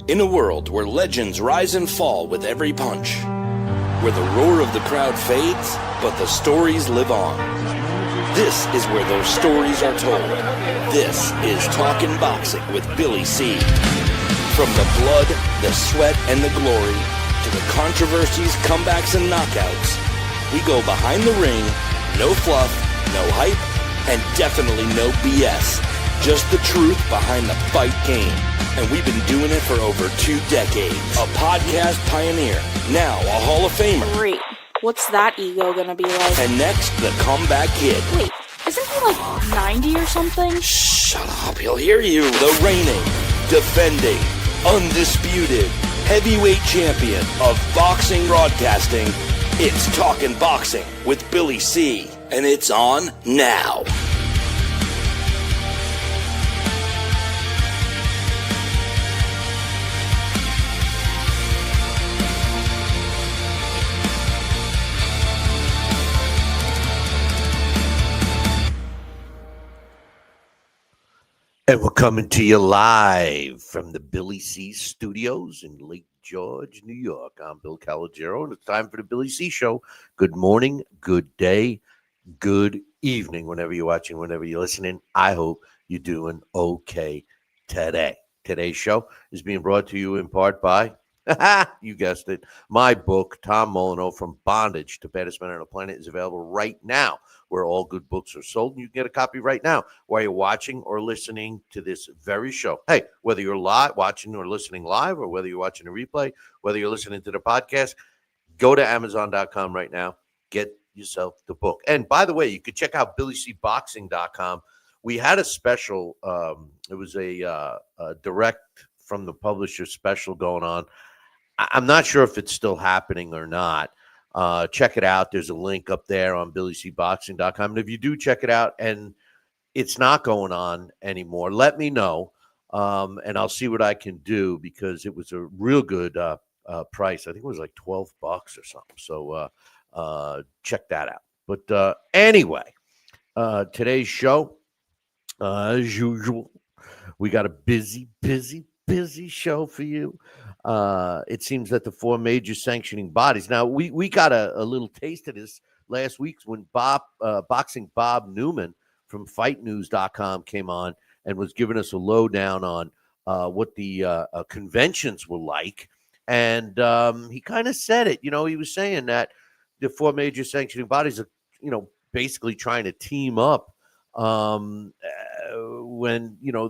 In a world where legends rise and fall with every punch, where the roar of the crowd fades, but the stories live on. This is where those stories are told. This is Talkin' Boxing with Billy C. From the blood, the sweat, and the glory, to the controversies, comebacks, and knockouts, we go behind the ring, no fluff, no hype, and definitely no BS. Just the truth behind the fight game. And we've been doing it for over 2 decades. A podcast pioneer, now a Hall of Famer. Great. What's that ego gonna be like? And next, the comeback kid. Wait, isn't he like 90 or something? Shut up, he'll hear you. The reigning, defending, undisputed, heavyweight champion of boxing broadcasting. It's Talkin' Boxing with Billy C. And it's on now. And we're coming to you live from the Billy C Studios in Lake George, New York. I'm Bill Calogero, and it's time for the Billy C Show. Good morning, good day, good evening, whenever you're watching, whenever you're listening. I hope you're doing okay today. Today's show is being brought to you in part by, you guessed it, my book, Tom Molyneux, From Bondage to Baddest Man on the Planet, is available right now where all good books are sold, and you can get a copy right now while you're watching or listening to this very show. Hey, whether you're live, watching or listening live, or whether you're watching a replay, whether you're listening to the podcast, go to Amazon.com right now, get yourself the book. And by the way, you could check out BillyCBoxing.com. We had a special, it was a direct from the publisher special going on. I'm not sure if it's still happening or not. Check it out. There's a link up there on BillyCBoxing.com. And if you do check it out and it's not going on anymore, let me know, and I'll see what I can do, because it was a real good price. I think it was like $12 or something. So check that out. But anyway, today's show, as usual, we got a busy show for you. It seems that the 4 major sanctioning bodies. Now, we got a little taste of this last week when Boxing Bob Newman from FightNews.com came on and was giving us a lowdown on what the conventions were like. And he kind of said it. You know, he was saying that the 4 major sanctioning bodies are, basically trying to team up when,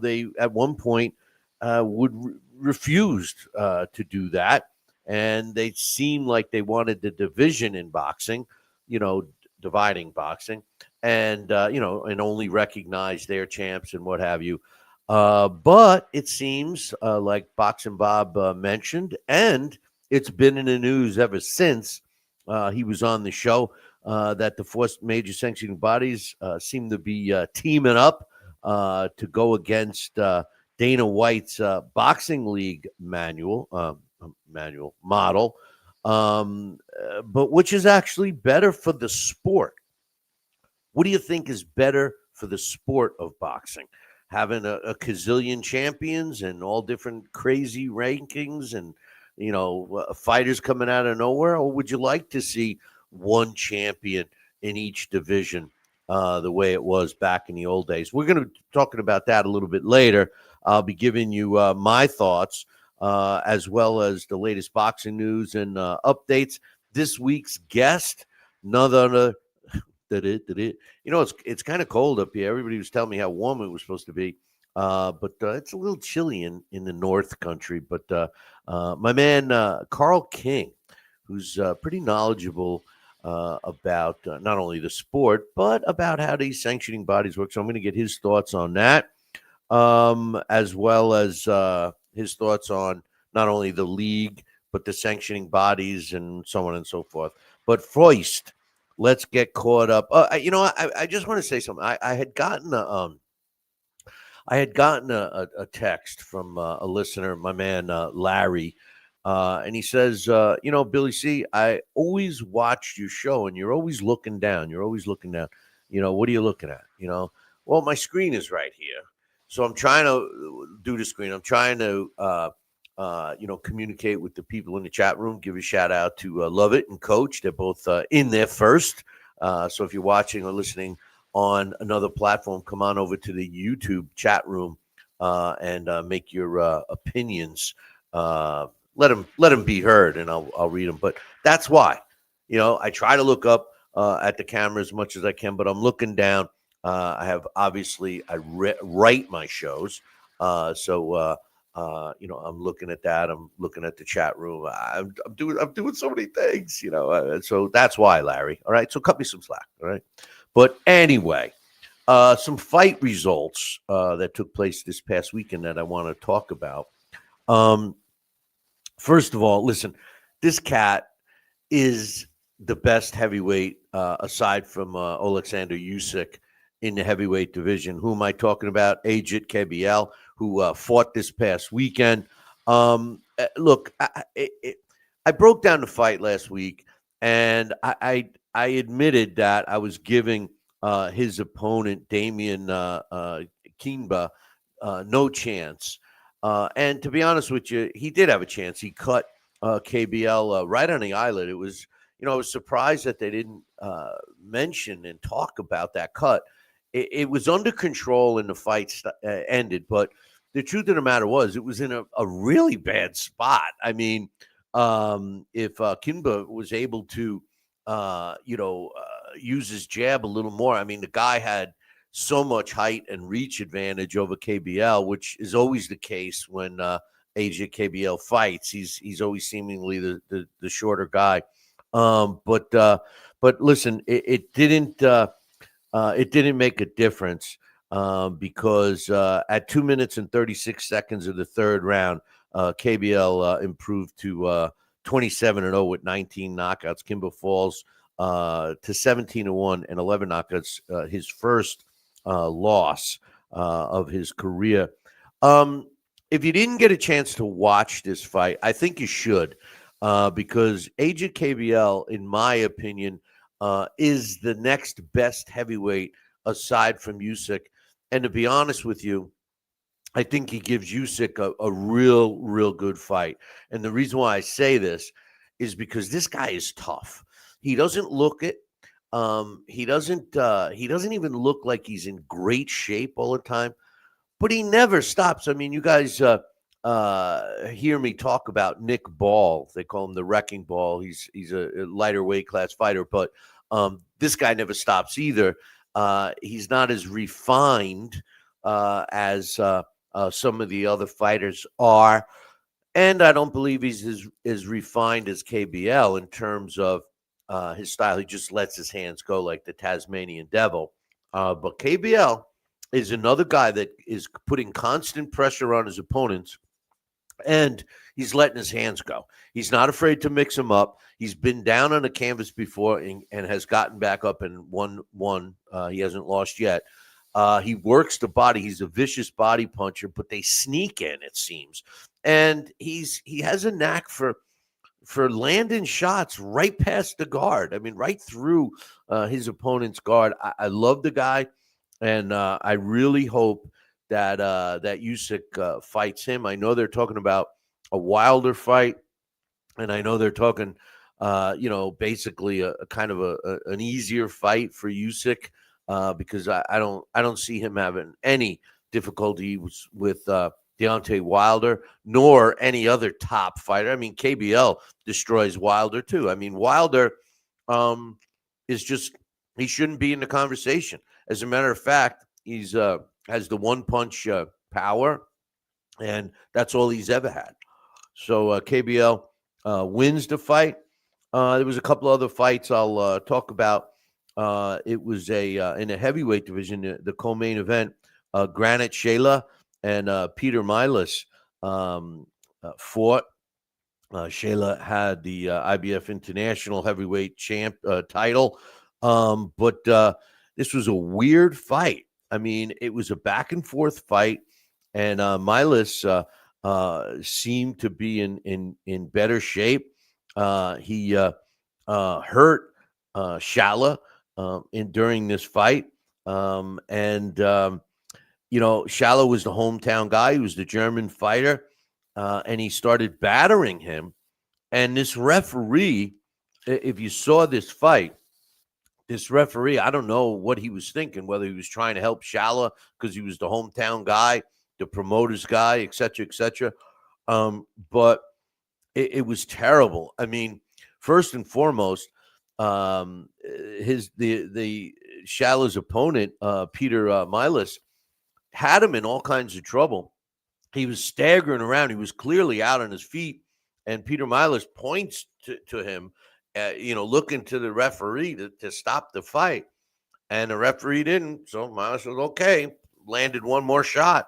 they at one point refused to do that, and they seemed like they wanted the division in boxing, dividing boxing, and and only recognize their champs and what have you. But it seems like Boxing Bob mentioned, and it's been in the news ever since he was on the show, that the 4 major sanctioning bodies seem to be teaming up to go against Dana White's boxing league model, but which is actually better for the sport. What do you think is better for the sport of boxing? Having a gazillion champions and all different crazy rankings and, fighters coming out of nowhere? Or would you like to see one champion in each division the way it was back in the old days? We're going to be talking about that a little bit later. I'll be giving you my thoughts as well as the latest boxing news and updates. This week's guest, none other it's kind of cold up here. Everybody was telling me how warm it was supposed to be, but it's a little chilly in the North Country. But my man Carl King, who's pretty knowledgeable about not only the sport but about how these sanctioning bodies work. So I'm going to get his thoughts on that. As well as his thoughts on not only the league, but the sanctioning bodies and so on and so forth. But first, let's get caught up. I just want to say something. I had gotten a text from a listener, my man Larry, and he says, Billy C, I always watch your show, and you're always looking down. What are you looking at? Well, my screen is right here. So I'm trying to do the screen. I'm trying to communicate with the people in the chat room. Give a shout out to Love It and Coach. They're both in there first. So if you're watching or listening on another platform, come on over to the YouTube chat room and make your opinions. Let them be heard, and I'll read them. But that's why, I try to look up at the camera as much as I can, but I'm looking down. I write my shows, so I'm looking at that. I'm looking at the chat room. I'm doing so many things, so that's why, Larry. All right, so cut me some slack. All right, but anyway, some fight results that took place this past weekend that I want to talk about. First of all, listen, this cat is the best heavyweight aside from Alexander Usyk in the heavyweight division. Who am I talking about? Agit KBL, who fought this past weekend. Look, I broke down the fight last week, and I admitted that I was giving his opponent, Damian Kimba, no chance. And to be honest with you, he did have a chance. He cut KBL right on the eyelid. It was, I was surprised that they didn't mention and talk about that cut. It was under control and the fight ended, but the truth of the matter was it was in a really bad spot. I mean, if Kimba was able to, use his jab a little more, I mean, the guy had so much height and reach advantage over KBL, which is always the case when AJ KBL fights. He's always seemingly the shorter guy. But listen, it didn't make a difference because at 2 minutes and 36 seconds of the third round, KBL improved to 27-0 with 19 knockouts. Kimba falls to 17-1 and 11 knockouts, his first loss of his career. If you didn't get a chance to watch this fight, I think you should, because Agit KBL, in my opinion, is the next best heavyweight aside from Usyk. And to be honest with you, I think he gives Usyk a real good fight. And the reason why I say this is because this guy is tough. He doesn't look it. He doesn't even look like he's in great shape all the time, but he never stops. I mean, you guys hear me talk about Nick Ball. They call him the Wrecking Ball. He's a lighter weight class fighter, but this guy never stops either. He's not as refined as some of the other fighters are, and I don't believe he's as refined as KBL in terms of his style. He just lets his hands go like the Tasmanian devil. But KBL is another guy that is putting constant pressure on his opponents, and he's letting his hands go. He's not afraid to mix them up. He's been down on the canvas before and has gotten back up and won. He hasn't lost yet. He works the body. He's a vicious body puncher, but they sneak in, it seems. And he has a knack for landing shots right past the guard. I mean, right through his opponent's guard. I love the guy, and I really hope that Usyk fights him. I know they're talking about a Wilder fight, and I know they're talking, basically a kind of an easier fight for Usyk because I don't see him having any difficulty with Deontay Wilder, nor any other top fighter. I mean, KBL destroys Wilder too. I mean, Wilder is just, he shouldn't be in the conversation. As a matter of fact, he's has the one punch power, and that's all he's ever had. So KBL wins the fight. There was a couple other fights I'll talk about. It was in a heavyweight division, the co-main event. Granit Xhela and Peter Milas fought. Xhela had the IBF International Heavyweight Champ title, but this was a weird fight. I mean, it was a back and forth fight, and Milas seemed to be in better shape. He hurt Xhela during this fight, and Xhela was the hometown guy. He was the German fighter. and he started battering him. And this referee, if you saw this fight, this referee, I don't know what he was thinking, whether he was trying to help Shala because he was the hometown guy, the promoter's guy, et cetera, et cetera. But it was terrible. I mean, first and foremost, the Shala's opponent, Peter Milas, had him in all kinds of trouble. He was staggering around. He was clearly out on his feet. And Peter Milas points to him, looking to the referee to stop the fight. And the referee didn't. So Milas said, okay, landed one more shot.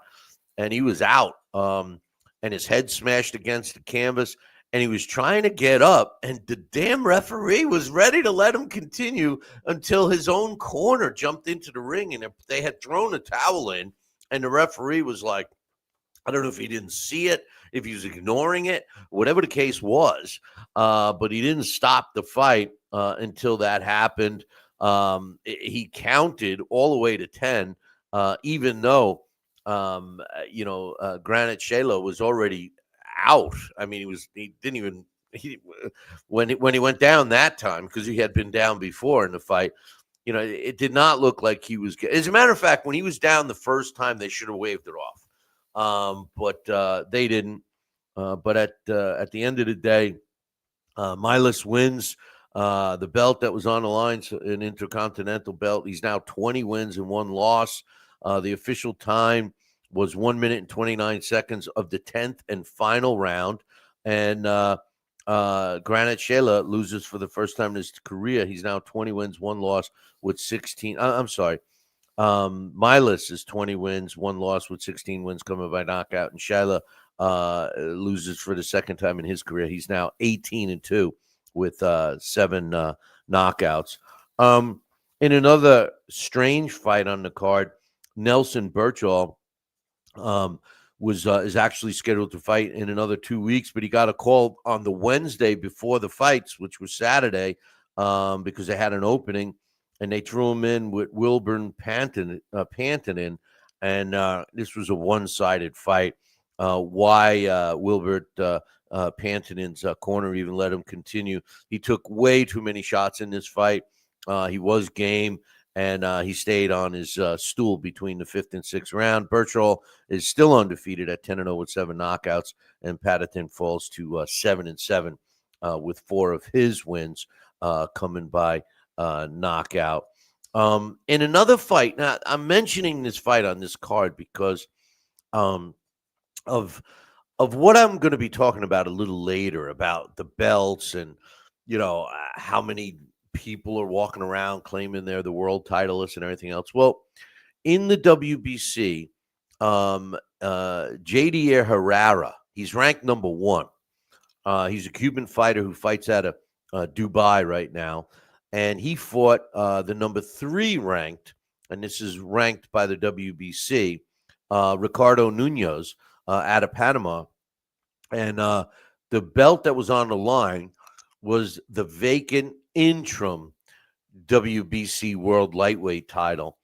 And he was out. And his head smashed against the canvas. And he was trying to get up. And the damn referee was ready to let him continue until his own corner jumped into the ring. And they had thrown a towel in. And the referee was like, I don't know if he didn't see it, if he was ignoring it, whatever the case was. But he didn't stop the fight until that happened. He counted all the way to 10, even though, Granit Xhela was already out. I mean, when he went down that time, because he had been down before in the fight, it did not look like he was. As a matter of fact, when he was down the first time, they should have waved it off. But they didn't. But at the end of the day, Milas wins the belt that was on the line, an Intercontinental belt. He's now 20 wins and 1 loss. The official time was 1 minute and 29 seconds of the 10th and final round. And Granit Xhela loses for the first time in his career. He's now 20 wins, 1 loss with 16. I'm sorry. Milas is 20 wins, 1 loss with 16 wins coming by knockout. And Xhela loses for the second time in his career. He's now 18-2 with 7 knockouts. In another strange fight on the card, Nelson Berchelt is actually scheduled to fight in another 2 weeks, but he got a call on the Wednesday before the fights, which was Saturday, because they had an opening. And they threw him in with Wilburn Pantanin, and this was a one-sided fight. Why Wilbert Pantanin's corner even let him continue? He took way too many shots in this fight. He was game, and he stayed on his stool between the 5th and 6th round. Berchelt is still undefeated at 10-0 with 7 knockouts, and Pantanin falls to 7-7 with 4 of his wins coming by knockout. In another fight, now I'm mentioning this fight on this card because of what I'm going to be talking about a little later about the belts and how many people are walking around claiming they're the world titleists and everything else. Well, in the WBC, Jadier Herrera, he's ranked number 1. He's a Cuban fighter who fights out of Dubai right now. And he fought the number 3 ranked, and this is ranked by the WBC, Ricardo Nunez out of Panama. And the belt that was on the line was the vacant interim WBC World Lightweight title.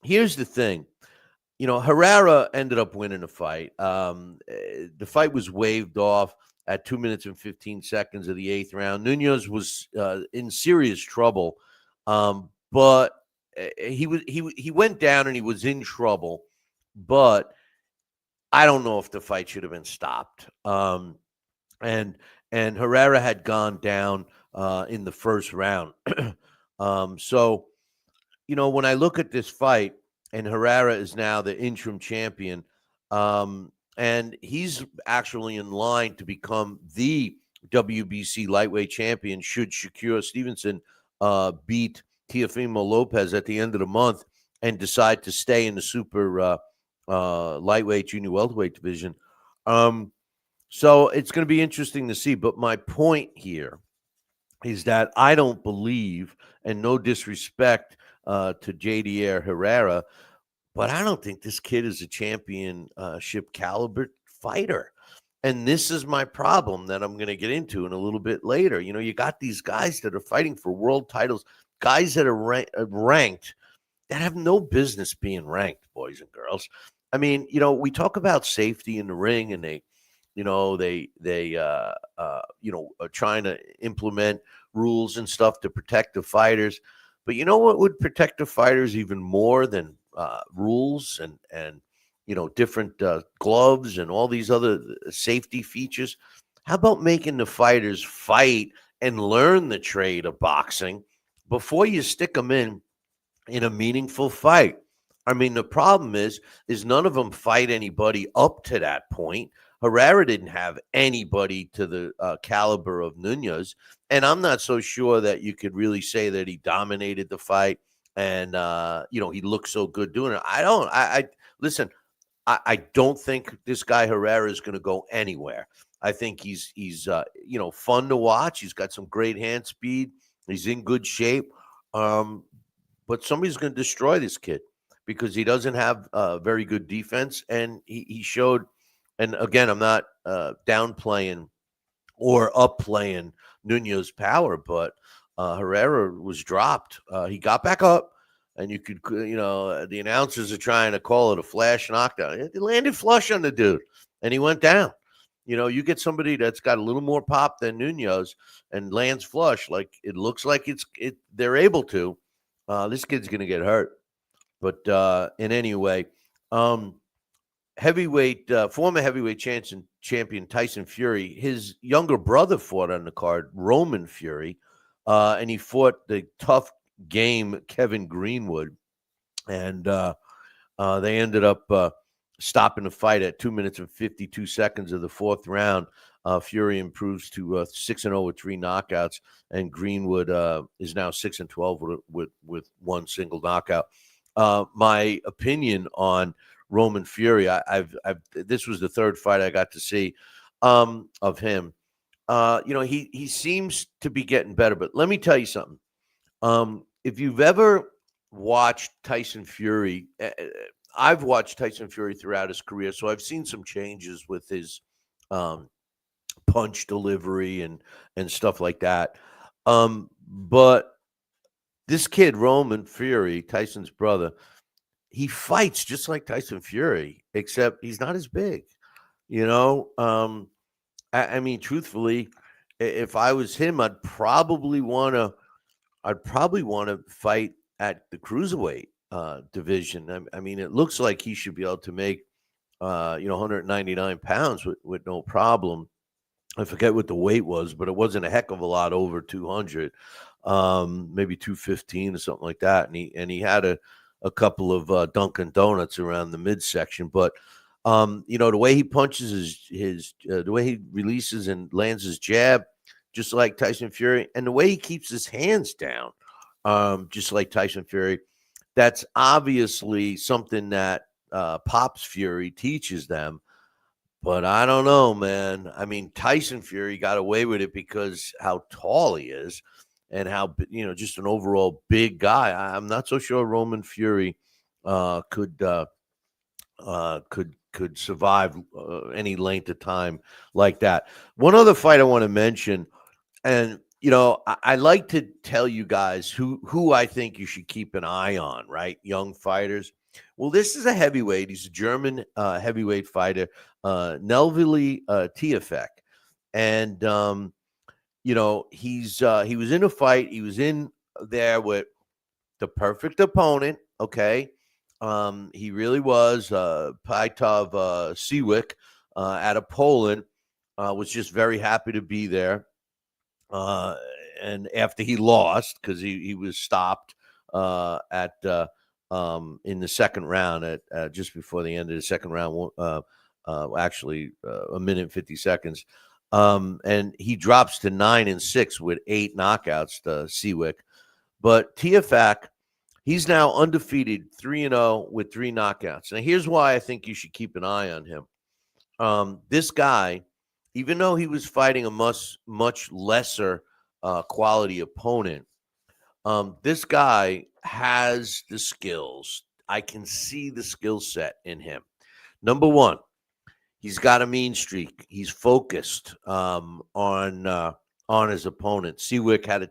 Here's the thing. Herrera ended up winning the fight. The fight was waved off at 2 minutes and 15 seconds of the 8th round. Nunez was in serious trouble, but he went down and he was in trouble. But I don't know if the fight should have been stopped. And Herrera had gone down in the first round. So when I look at this fight, and Herrera is now the interim champion, and he's actually in line to become the WBC lightweight champion should Shakur Stevenson beat Teofimo Lopez at the end of the month and decide to stay in the super lightweight junior welterweight division. So it's going to be interesting to see. But my point here is that I don't believe, and no disrespect to Jadier Herrera, but I don't think this kid is a championship caliber fighter. And this is my problem that I'm going to get into in a little bit later. You got these guys that are fighting for world titles, guys that are ranked that have no business being ranked, boys and girls. I mean, we talk about safety in the ring, and are trying to implement rules and stuff to protect the fighters. But you know what would protect the fighters even more than rules and different gloves and all these other safety features? How about making the fighters fight and learn the trade of boxing before you stick them in a meaningful fight? I mean, the problem is none of them fight anybody up to that point. Herrera didn't have anybody to the caliber of Nunez, and I'm not so sure that you could really say that he dominated the fight and he looked so good doing it. I listen. I don't think this guy Herrera is going to go anywhere. I think he's fun to watch. He's got some great hand speed. He's in good shape. But somebody's going to destroy this kid because he doesn't have very good defense, and he showed. And again, I'm not downplaying or upplaying Nunez's power, but Herrera was dropped. He got back up, and you could, the announcers are trying to call it a flash knockdown. It landed flush on the dude, and he went down. You get somebody that's got a little more pop than Nunez and lands flush, like it looks like they're able to. This kid's going to get hurt. But in any way, former heavyweight champion Tyson Fury, his younger brother fought on the card, Roman Fury, and he fought the tough game Kevin Greenwood, and they ended up stopping the fight at 2 minutes and 52 seconds of the fourth round. Fury improves to 6-0 with 3 knockouts, and Greenwood is now 6-12 with one single knockout. My opinion on Roman Fury, this was the third fight I got to see of him. He seems to be getting better, but let me tell you something. If you've ever watched Tyson Fury, I've watched Tyson Fury throughout his career, so I've seen some changes with his punch delivery and stuff like that. But this kid, Roman Fury, Tyson's brother, he fights just like Tyson Fury, except he's not as big. I mean, truthfully, if I was him, I'd probably want to fight at the cruiserweight division. I mean, it looks like he should be able to make 199 pounds with no problem. I forget what the weight was, but it wasn't a heck of a lot over 200, maybe 215 or something like that. And he had a couple of Dunkin' Donuts around the midsection. But the way he punches the way he releases and lands his jab, just like Tyson Fury, and the way he keeps his hands down, just like Tyson Fury, that's obviously something that Pops Fury teaches them. But I don't know, man. I mean, Tyson Fury got away with it because how tall he is and how, just an overall big guy. I'm not so sure Roman Fury could survive any length of time like that. One other fight I want to mention, and I like to tell you guys who I think you should keep an eye on, right? Young fighters. Well, this is a heavyweight. He's a German heavyweight fighter, Nelvili Tiafek. And, he was in a fight. He was in there with the perfect opponent, okay? He really was. Pytov Siwik out of Poland was just very happy to be there. And after he lost, because he was stopped in the second round at just before the end of the second round, actually a minute and 50 seconds. And he drops to 9-6 with 8 knockouts to Siwik. But Tiafek, he's now undefeated, 3-0 with 3 knockouts. Now, here's why I think you should keep an eye on him. This guy, even though he was fighting a much lesser quality opponent, this guy has the skills. I can see the skill set in him. Number one, he's got a mean streak. He's focused on his opponent. Siwik had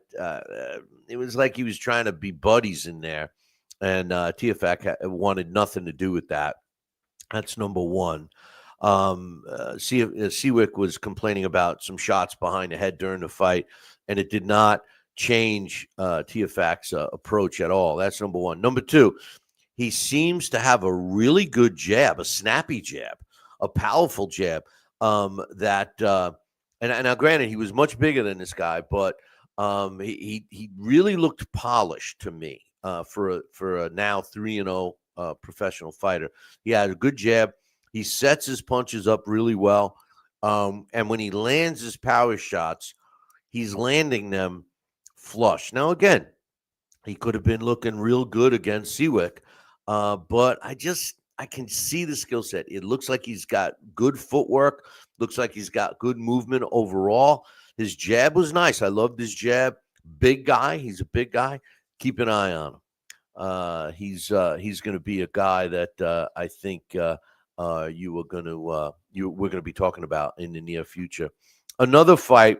it was like he was trying to be buddies in there, and Tiafek wanted nothing to do with that. That's number one. Seawick was complaining about some shots behind the head during the fight, and it did not change Tiafak's approach at all. That's number one. Number two, he seems to have a really good jab, a snappy jab, a powerful jab. And now, granted, he was much bigger than this guy, but he really looked polished to me for a now 3-0 professional fighter. He had a good jab. He sets his punches up really well, and when he lands his power shots, he's landing them flush. Now, again, he could have been looking real good against Seawick, but I can see the skill set. It looks like he's got good footwork. Looks like he's got good movement overall. His jab was nice. I loved his jab. Big guy. He's a big guy. Keep an eye on him. He's going to be a guy that I think we're going to be talking about in the near future. Another fight.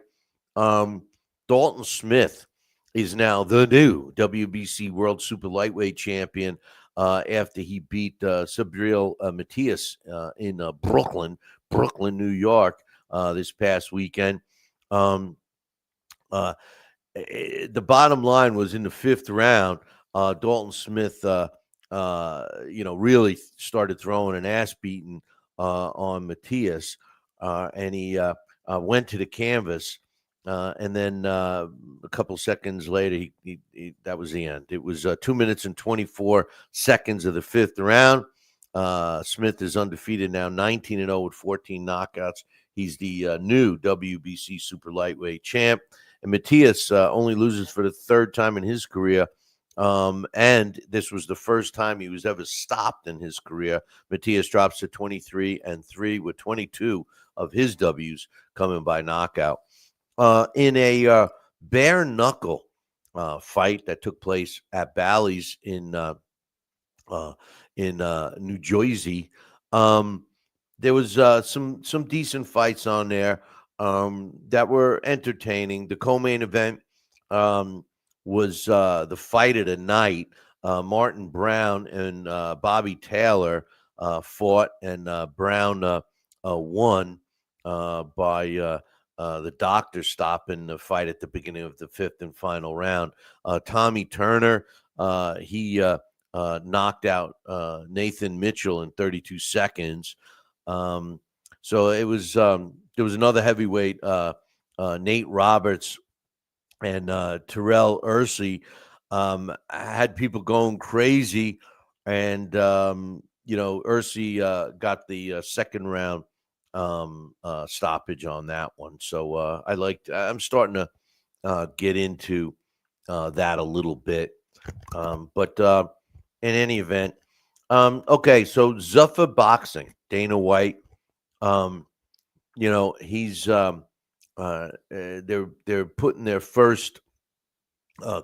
Dalton Smith is now the new WBC World Super Lightweight Champion after he beat Subriel Matias in Brooklyn, New York, this past weekend. The bottom line was in the fifth round, Dalton Smith, really started throwing an ass beating on Matias, and he went to the canvas. And then a couple seconds later, that was the end. It was 2 minutes and 24 seconds of the fifth round. Smith is undefeated now, 19-0 with 14 knockouts. He's the new WBC Super Lightweight champ. And Matias only loses for the third time in his career. And this was the first time he was ever stopped in his career. Matias drops to 23-3 with 22 of his W's coming by knockout. In a bare knuckle fight that took place at Bally's in New Jersey, there was some decent fights on there that were entertaining. The co-main event was the fight of the night. Martin Brown and Bobby Taylor fought, and Brown won by the doctor stopping the fight at the beginning of the fifth and final round. Tommy Turner, he knocked out Nathan Mitchell in 32 seconds. So it was there was another heavyweight, Nate Roberts and Terrell Ursey, had people going crazy, and Ursey got the second round stoppage on that one. So I'm starting to get into that a little bit. But in any event, okay, so Zuffa Boxing, Dana White, he's they're putting their first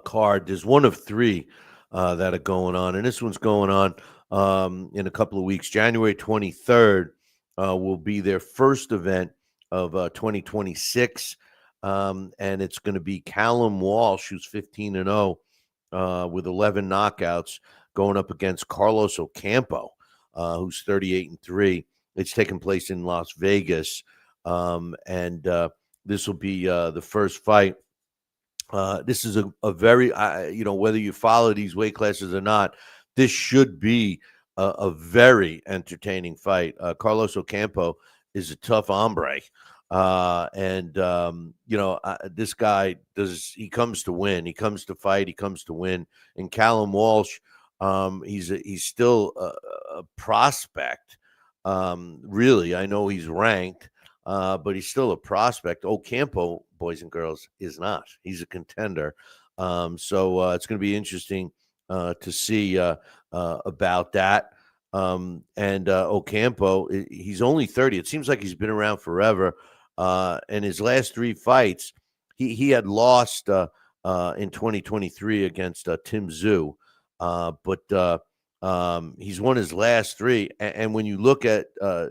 card. There's one of three that are going on, and this one's going on in a couple of weeks. January 23rd will be their first event of 2026, and it's going to be Callum Walsh, who's 15-0 with 11 knockouts, going up against Carlos Ocampo, who's 38-3. It's taking place in Las Vegas, and this will be the first fight. This is a very, whether you follow these weight classes or not, this should be a very entertaining fight. Carlos Ocampo is a tough hombre. This guy he comes to win. He comes to fight. He comes to win. And Callum Walsh, he's still a prospect. Really, I know he's ranked, but he's still a prospect. Ocampo, boys and girls, is not. He's a contender. So it's going to be interesting to see about that. And Ocampo, he's only 30. It seems like he's been around forever. And his last three fights, he had lost in 2023 against Tim Tszyu, but he's won his last three. And when you look at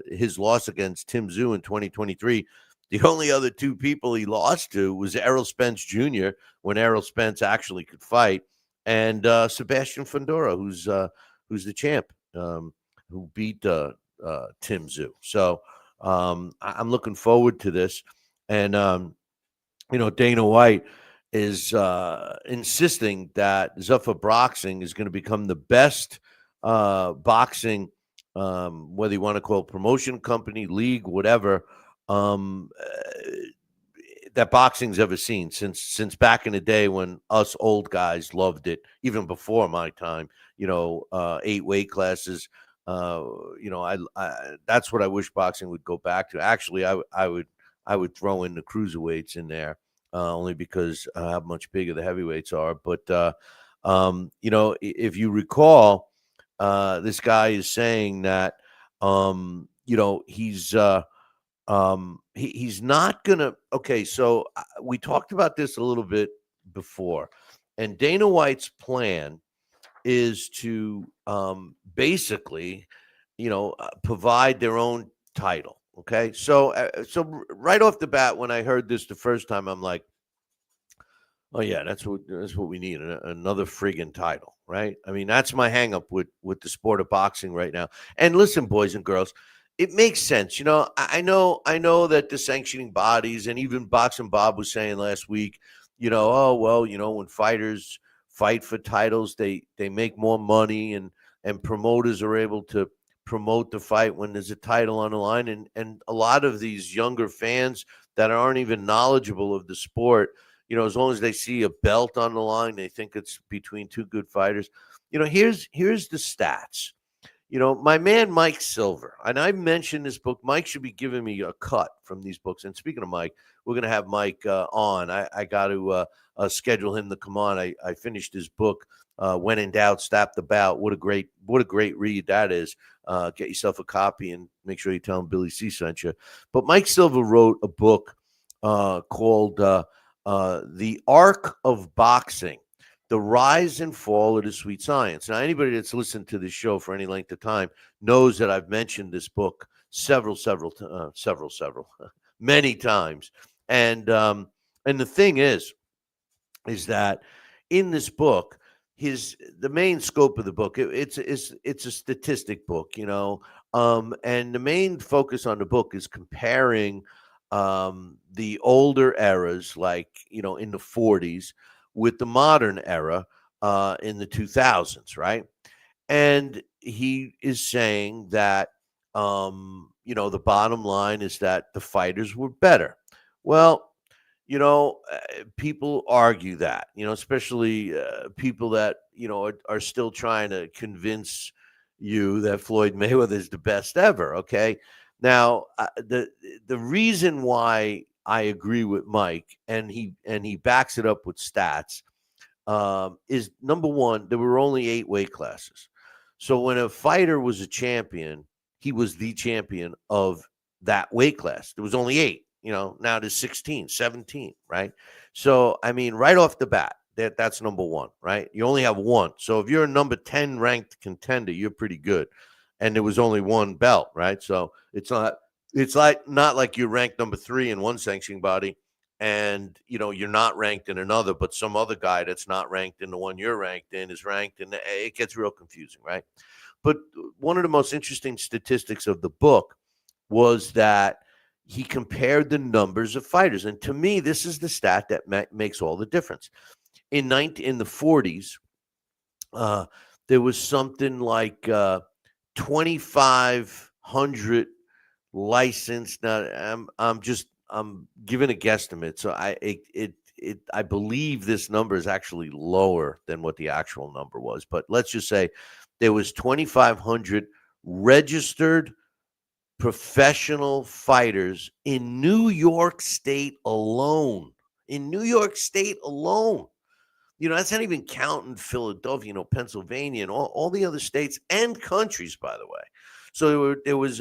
his loss against Tim Tszyu in 2023, the only other two people he lost to was Errol Spence Jr., when Errol Spence actually could fight, and Sebastian Fundora, who's the champ, who beat Tim Tszyu. So I'm looking forward to this. And, Dana White is insisting that Zuffa Boxing is going to become the best boxing, whether you want to call it promotion company, league, whatever, that boxing's ever seen since back in the day when us old guys loved it, even before my time. 8 weight classes. I that's what I wish boxing would go back to. Actually, I would throw in the cruiserweights in there, only because how much bigger the heavyweights are. But if you recall, this guy is saying that he's not gonna. Okay, so we talked about this a little bit before, and Dana White's plan is to basically, provide their own title. Okay, so right off the bat, when I heard this the first time, I'm like, oh yeah, that's what we need, another friggin' title, right? I mean, that's my hang up with the sport of boxing right now. And listen, boys and girls, it makes sense. I know that the sanctioning bodies, and even Boxing Bob was saying last week, oh well, when fighters fight for titles, they make more money, and promoters are able to promote the fight when there's a title on the line, and a lot of these younger fans that aren't even knowledgeable of the sport, as long as they see a belt on the line, they think it's between two good fighters. Here's the stats. My man Mike Silver, and I mentioned this book. Mike should be giving me a cut from these books. And speaking of Mike, we're going to have Mike on. I got to schedule him to come on. I finished his book, When in Doubt, Stop the Bout. What a great read that is. Get yourself a copy and make sure you tell him Billy C sent you. But Mike Silver wrote a book called The Arc of Boxing: The Rise and Fall of the Sweet Science. Now, anybody that's listened to this show for any length of time knows that I've mentioned this book many times. And the thing is that in this book, the main scope of the book, it's a statistic book, and the main focus on the book is comparing the older eras, like in the 40s, with the modern era in the 2000s, right? And he is saying that the bottom line is that the fighters were better. Well, people argue that, especially people that are still trying to convince you that Floyd Mayweather is the best ever. Okay, now the reason why I agree with Mike, and he backs it up with stats, is number one, there were only 8 weight classes. So when a fighter was a champion, he was the champion of that weight class. There was only 8, now there's 16, 17, right? So, I mean, right off the bat, that's number one, right? You only have one. So if you're a number 10 ranked contender, you're pretty good. And there was only one belt, right? So it's not like you're ranked number 3 in one sanctioning body, and you're not ranked in another, but some other guy that's not ranked in the one you're ranked in is ranked, and it gets real confusing, right? But one of the most interesting statistics of the book was that he compared the numbers of fighters, and to me, this is the stat that makes all the difference. In the 40s, there was something like 2,500 licensed. Now, I'm giving a guesstimate, so I believe this number is actually lower than what the actual number was. But let's just say there was 2,500 registered professional fighters in New York State alone. That's not even counting Philadelphia, Pennsylvania, and all the other states and countries, by the way. So there was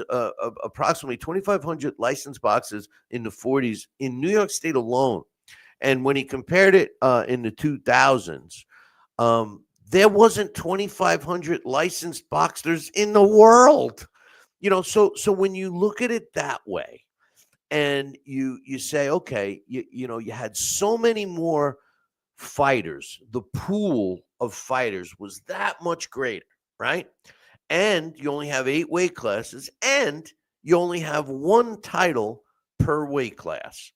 approximately 2,500 licensed boxers in the 40s in New York State alone. And when he compared it in the 2000s, there wasn't 2,500 licensed boxers in the world. So when you look at it that way, and you say, okay, you had so many more fighters, the pool of fighters was that much greater, right? and you only have 8 weight classes, and you only have 1 title per weight class.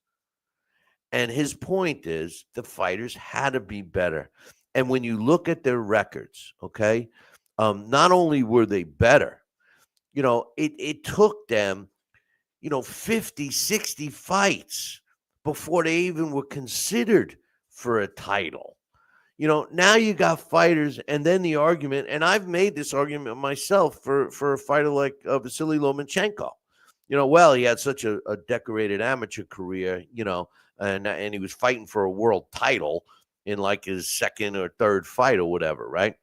And his point is the fighters had to be better. And when you look at their records, okay, not only were they better, it took them, 50, 60 fights before they even were considered for a title. Now you got fighters, and then the argument, and I've made this argument myself for a fighter like Vasily Lomachenko. Well, he had such a decorated amateur career, and he was fighting for a world title in like his second or third fight or whatever, right?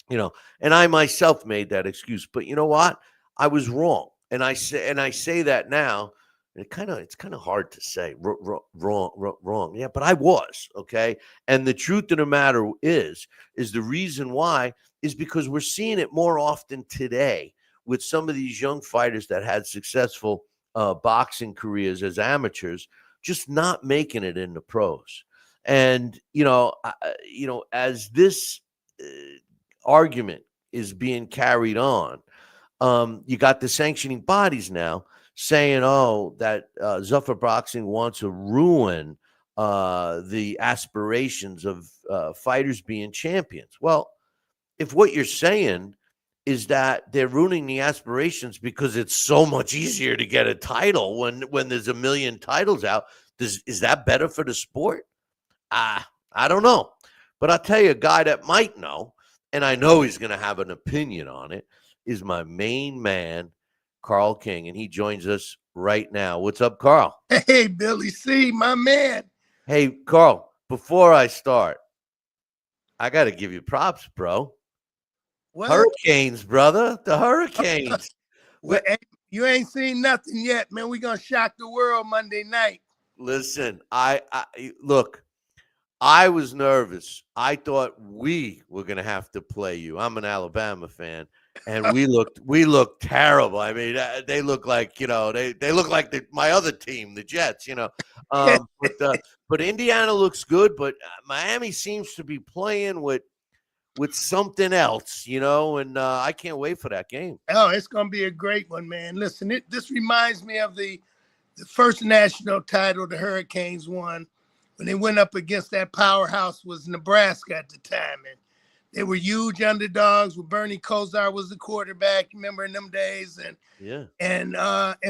And I myself made that excuse, but you know what? I was wrong, and I say that now. It's kind of hard to say wrong. Yeah, but I was, okay. And the truth of the matter is the reason why is because we're seeing it more often today with some of these young fighters that had successful boxing careers as amateurs, just not making it in the pros. And as this argument is being carried on, you got the sanctioning bodies now saying, that Zuffa Boxing wants to ruin the aspirations of fighters being champions. Well, if what you're saying is that they're ruining the aspirations because it's so much easier to get a title when there's a million titles out, is that better for the sport? I don't know. But I'll tell you a guy that might know, and I know he's going to have an opinion on it, is my main man, Carl King, and he joins us right now. What's up, Carl? Hey, Billy C, my man. Hey, Carl, before I start, I got to give you props, bro. What? Hurricanes, brother. The Hurricanes. Well, you ain't seen nothing yet, man. We're going to shock the world Monday night. Listen, I look, I was nervous. I thought we were going to have to play you. I'm an Alabama fan. And we looked terrible. I mean, they look like, they look like my other team, the Jets, but Indiana looks good, but Miami seems to be playing with something else, and I can't wait for that game. Oh, it's going to be a great one, man. Listen, this reminds me of the first national title the Hurricanes won when they went up against that powerhouse was Nebraska at the time. And they were huge underdogs with Bernie Kosar was the quarterback. Remember in them days? And yeah, and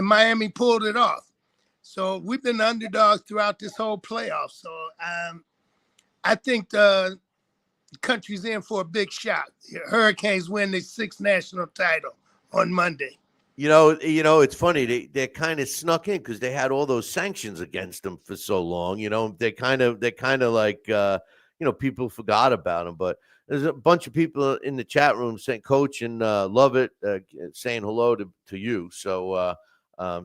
Miami pulled it off. So we've been underdogs throughout this whole playoff. So I think the country's in for a big shot. The Hurricanes win their 6th national title on Monday. It's funny. They kind of snuck in because they had all those sanctions against them for so long. They kind of like people forgot about them, but. There's a bunch of people in the chat room saying, Coach and love it, saying hello to you. So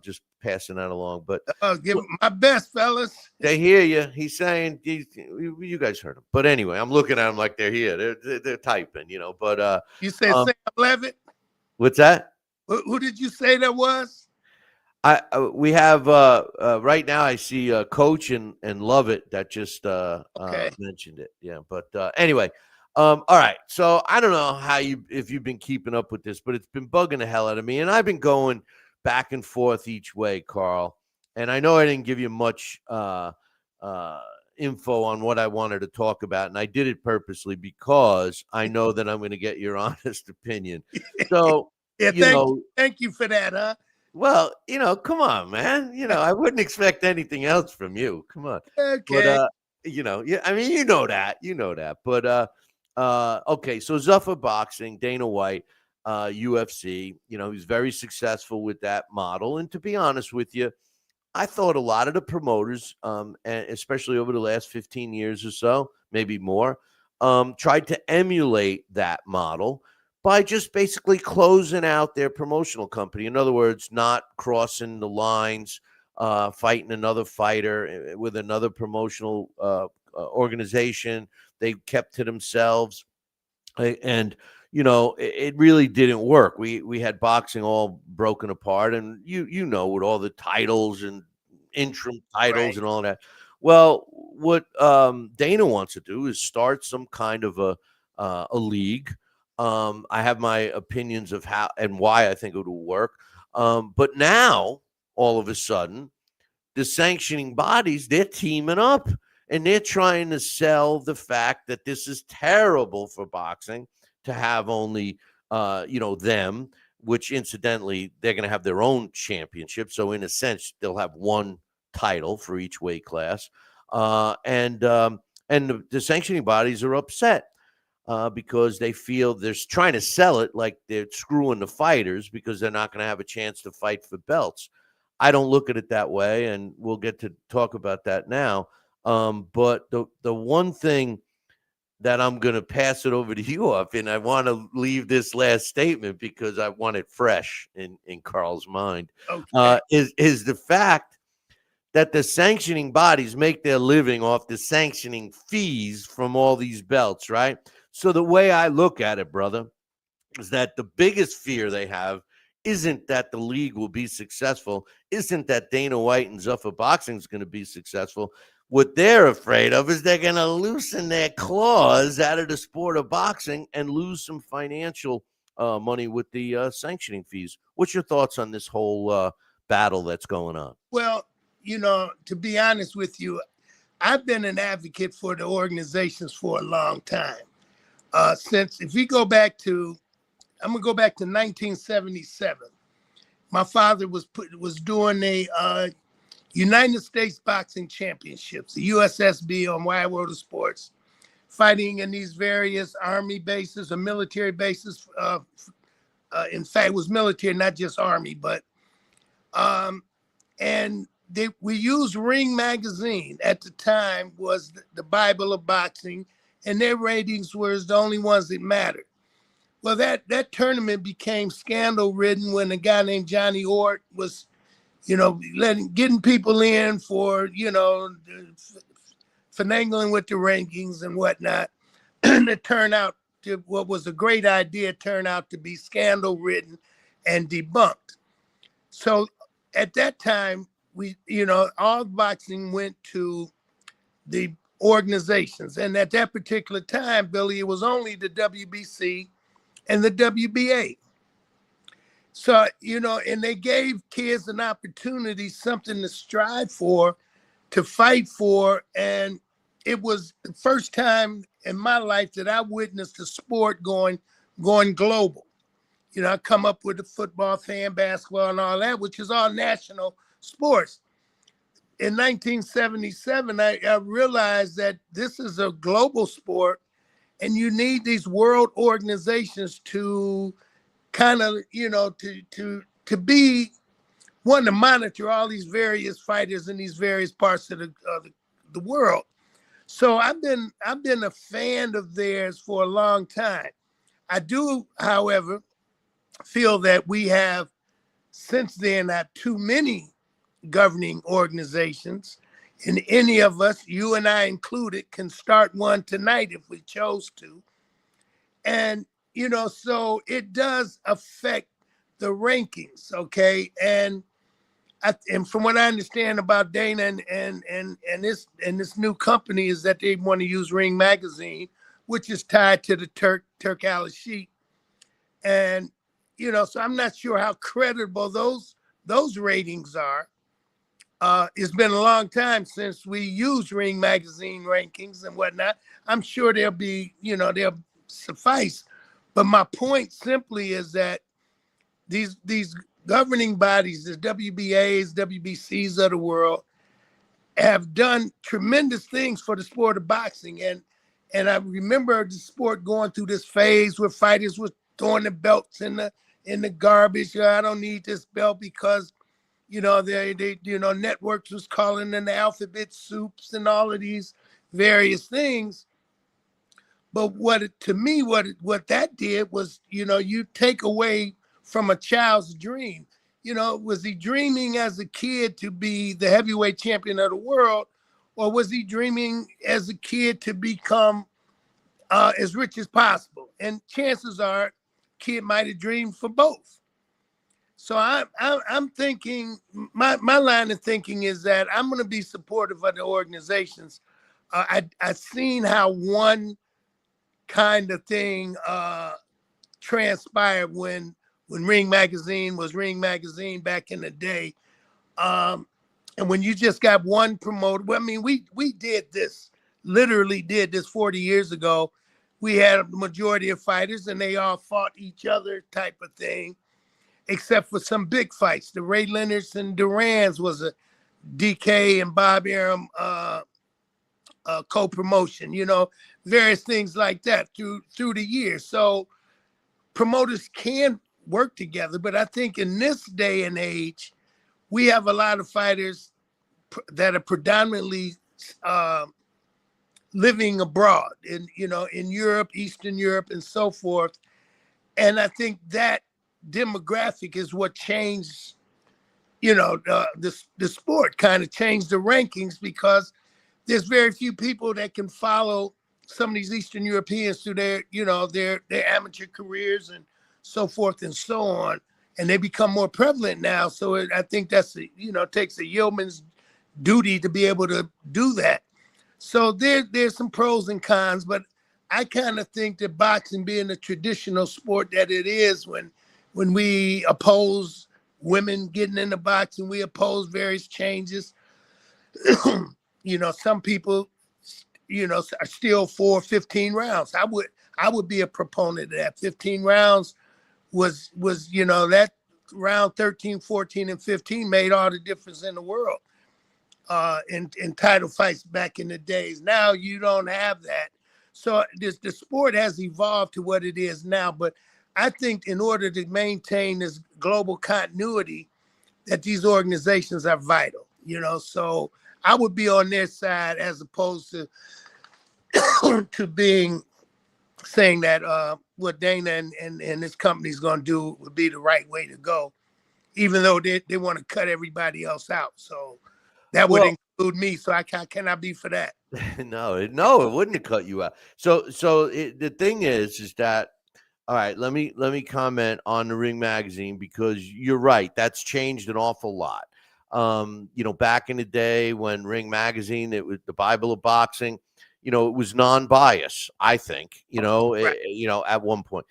just passing that along. But give my best, fellas. They hear you. He's saying, you guys heard him. But anyway, I'm looking at them like they're here. They're typing, But you said Sam Levitt? What's that? Who did you say that was? We have right now. I see Coach and love it that just mentioned it. Yeah. But anyway. All right. So I don't know if you've been keeping up with this, but it's been bugging the hell out of me. And I've been going back and forth each way, Carl. And I know I didn't give you much info on what I wanted to talk about. And I did it purposely because I know that I'm going to get your honest opinion. So, yeah, thank you for that, huh? Well, come on, man. I wouldn't expect anything else from you. Come on. Okay. But, yeah, I mean, you know that. But, okay, so Zuffa Boxing, Dana White, UFC, he's very successful with that model. And to be honest with you, I thought a lot of the promoters, and especially over the last 15 years or so, maybe more, tried to emulate that model by just basically closing out their promotional company. In other words, not crossing the lines, fighting another fighter with another promotional organization. They kept to themselves, and it really didn't work. We had boxing all broken apart, and with all the titles and interim titles and all that. Well, what Dana wants to do is start some kind of a league I have my opinions of how and why I think it will work. But now, all of a sudden, the sanctioning bodies, they're teaming up and they're trying to sell the fact that this is terrible for boxing to have only, them, which incidentally, they're going to have their own championship. So in a sense, they'll have one title for each weight class. And the sanctioning bodies are upset because they feel they're trying to sell it like they're screwing the fighters because they're not going to have a chance to fight for belts. I don't look at it that way, and we'll get to talk about that now. But the one thing that I'm going to pass it over to you off, and I want to leave this last statement because I want it fresh in Carl's mind, Okay. is the fact that the sanctioning bodies make their living off the sanctioning fees from all these belts, right? So the way I look at it, brother, is that the biggest fear they have isn't that the league will be successful, isn't that Dana White and Zuffa Boxing is going to be successful. What they're afraid of is they're going to loosen their claws out of the sport of boxing and lose some financial money with the sanctioning fees. What's your thoughts on this whole battle that's going on? Well, to be honest with you, I've been an advocate for the organizations for a long time. Since if we go back to, I'm gonna go back to 1977. My father was doing a United States Boxing Championships, the USSB on Wide World of Sports, fighting in these various army bases or military bases. In fact, it was military, not just army, but and we used Ring Magazine at the time was the Bible of boxing, and their ratings were the only ones that mattered. Well, that tournament became scandal ridden when a guy named Johnny Ort was, getting people in for, finagling with the rankings and whatnot. And it turned out to what was a great idea turned out to be scandal ridden and debunked. So at that time, all boxing went to the organizations. And at that particular time, Billy, it was only the WBC and the WBA. So, and they gave kids an opportunity, something to strive for, to fight for. And it was the first time in my life that I witnessed the sport going global. I come up with the football, fan, basketball, and all that, which is all national sports. In 1977, I realized that this is a global sport, and you need these world organizations to kind of, to be one to monitor all these various fighters in these various parts of the world. So I've been a fan of theirs for a long time. I do, however, feel that we have since then had too many governing organizations, and any of us, you and I included, can start one tonight if we chose to. And, so it does affect the rankings, okay? And from what I understand about Dana and this new company is that they want to use Ring Magazine, which is tied to the Turk Al Sheet. And, so I'm not sure how credible those ratings are. It's been a long time since we used Ring Magazine rankings and whatnot. I'm sure they'll suffice. But my point simply is that these governing bodies, the WBAs, WBCs of the world, have done tremendous things for the sport of boxing. And I remember the sport going through this phase where fighters were throwing the belts in the garbage. I don't need this belt because they networks was calling them the alphabet soups and all of these various things. But what that did was, you take away from a child's dream. Was he dreaming as a kid to be the heavyweight champion of the world, or was he dreaming as a kid to become as rich as possible? And chances are, kid might have dreamed for both. So I'm thinking, my line of thinking is that I'm going to be supportive of the organizations. I've seen how one kind of thing transpired when Ring Magazine was Ring Magazine back in the day. And when you just got one promoter, well, I mean, we did this, literally did this 40 years ago. We had a majority of fighters and they all fought each other type of thing, except for some big fights. The Ray Leonards and Durans was a DK and Bob Arum co-promotion, various things like that through the years. So promoters can work together, but I think in this day and age, we have a lot of fighters that are predominantly living abroad in Europe, Eastern Europe, and so forth. And I think that demographic is what changed, the sport, kind of changed the rankings, because there's very few people that can follow some of these Eastern Europeans through their amateur careers and so forth and so on. And they become more prevalent now. So I think that's, takes a yeoman's duty to be able to do that. So there's some pros and cons, but I kind of think that boxing, being the traditional sport that it is, when we oppose women getting into boxing, we oppose various changes. Some people, are still for 15 rounds. I would be a proponent of that. 15 rounds was that round 13, 14, and 15 made all the difference in the world in title fights back in the days. Now you don't have that. So the sport has evolved to what it is now. But I think in order to maintain this global continuity, that these organizations are vital, So I would be on their side as opposed to saying that what Dana and his company is going to do would be the right way to go, even though they want to cut everybody else out. So that would include me. So I cannot be for that. No, it wouldn't have cut you out. So the thing is that, all right, let me comment on the Ring Magazine, because you're right. That's changed an awful lot. Back in the day when Ring Magazine, it was the Bible of boxing, it was non-bias, I think, right. At one point.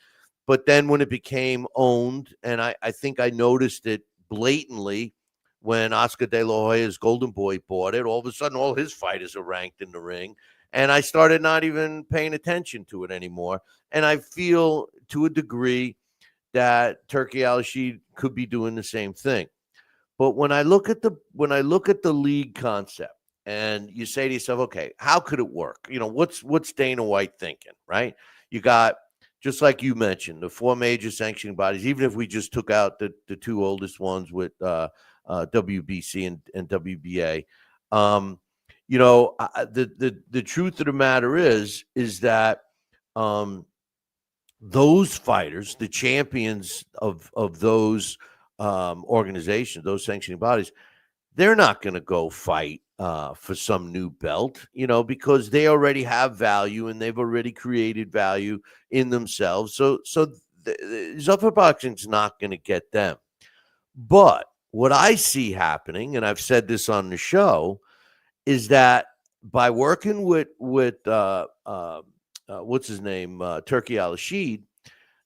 But then when it became owned, and I think I noticed it blatantly when Oscar De La Hoya's Golden Boy bought it, all of a sudden all his fighters are ranked in the ring. And I started not even paying attention to it anymore. And I feel to a degree that Turki Al-Rashid could be doing the same thing. But when I look at the league concept, and you say to yourself, okay, how could it work? What's Dana White thinking, right? You got, just like you mentioned, the four major sanctioning bodies, even if we just took out the two oldest ones with WBC and WBA. The truth of the matter is that those fighters, the champions of those organizations, those sanctioning bodies, they're not going to go fight for some new belt, because they already have value and they've already created value in themselves. So Zuffa Boxing's not going to get them. But what I see happening, and I've said this on the show, is that by working with what's his name, Turki Al-Rashid,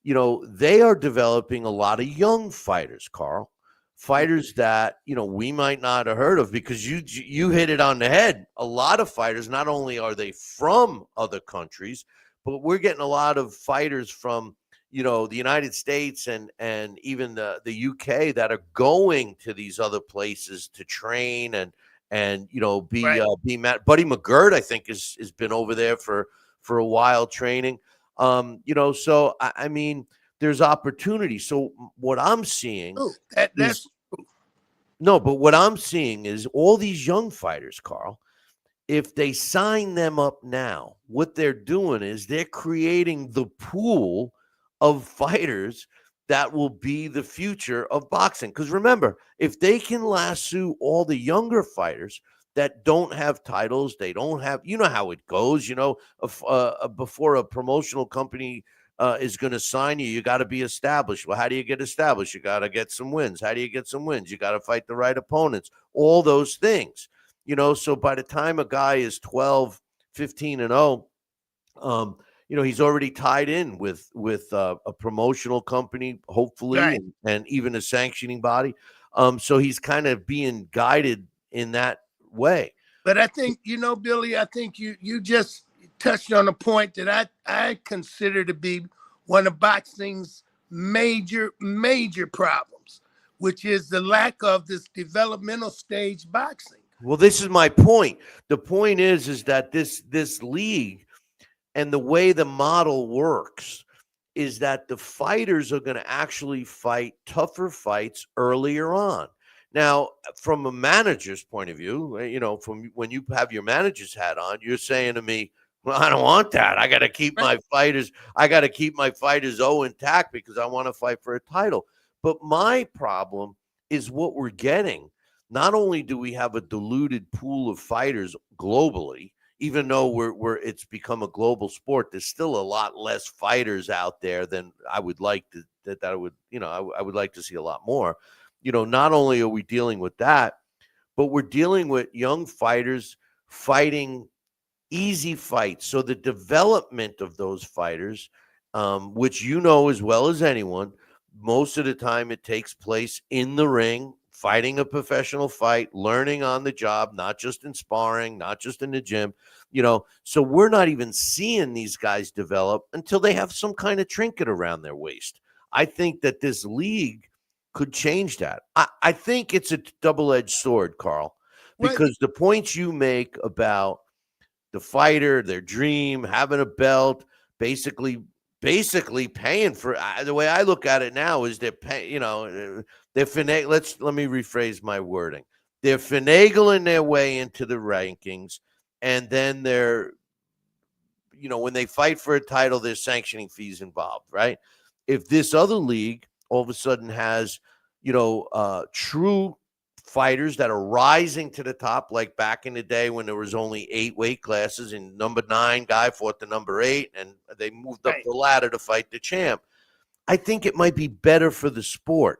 they are developing a lot of young fighters, Carl. Fighters that, we might not have heard of, because you hit it on the head. A lot of fighters, not only are they from other countries, but we're getting a lot of fighters from, the United States and even the UK that are going to these other places to train and be Matt. Buddy McGirt, I think, has been over there for a while training. So I mean, there's opportunity. So what I'm seeing but what I'm seeing is all these young fighters, Carl, if they sign them up now, what they're doing is they're creating the pool of fighters that will be the future of boxing. Because remember, if they can lasso all the younger fighters that don't have titles, they don't have, how it goes, before a promotional company is going to sign you, you got to be established. Well, how do you get established? You got to get some wins. How do you get some wins? You got to fight the right opponents, all those things, so by the time a guy is 12, 15 and 0, he's already tied in with a promotional company, hopefully, Right. and even a sanctioning body. So he's kind of being guided in that way. But I think, Billy, I think you just touched on a point that I consider to be one of boxing's major problems, which is the lack of this developmental stage boxing. Well, this is my point. The point is that this league and the way the model works is that the fighters are going to actually fight tougher fights earlier on. Now, from a manager's point of view, from when you have your manager's hat on, you're saying to me, well, I don't want that. I got to keep my fighters. I got to keep my fighters intact because I want to fight for a title. But my problem is what we're getting. Not only do we have a diluted pool of fighters globally, even though it's become a global sport, there's still a lot less fighters out there than I would like to. I would like to see a lot more. Not only are we dealing with that, but we're dealing with young fighters fighting easy fights. So the development of those fighters, which as well as anyone, most of the time it takes place in the ring, fighting a professional fight, learning on the job, not just in sparring, not just in the gym, So we're not even seeing these guys develop until they have some kind of trinket around their waist. I think that this league could change that. I think it's a double-edged sword, Carl, because the points you make about the fighter, their dream, having a belt, basically paying for the way I look at it now is they're paying, they're let me rephrase my wording. They're finagling their way into the rankings, and then they're, when they fight for a title, there's sanctioning fees involved, right? If this other league all of a sudden has, true fighters that are rising to the top, like back in the day when there was only 8 weight classes and number 9 guy fought the number 8 and they moved up the ladder to fight the champ. I think it might be better for the sport.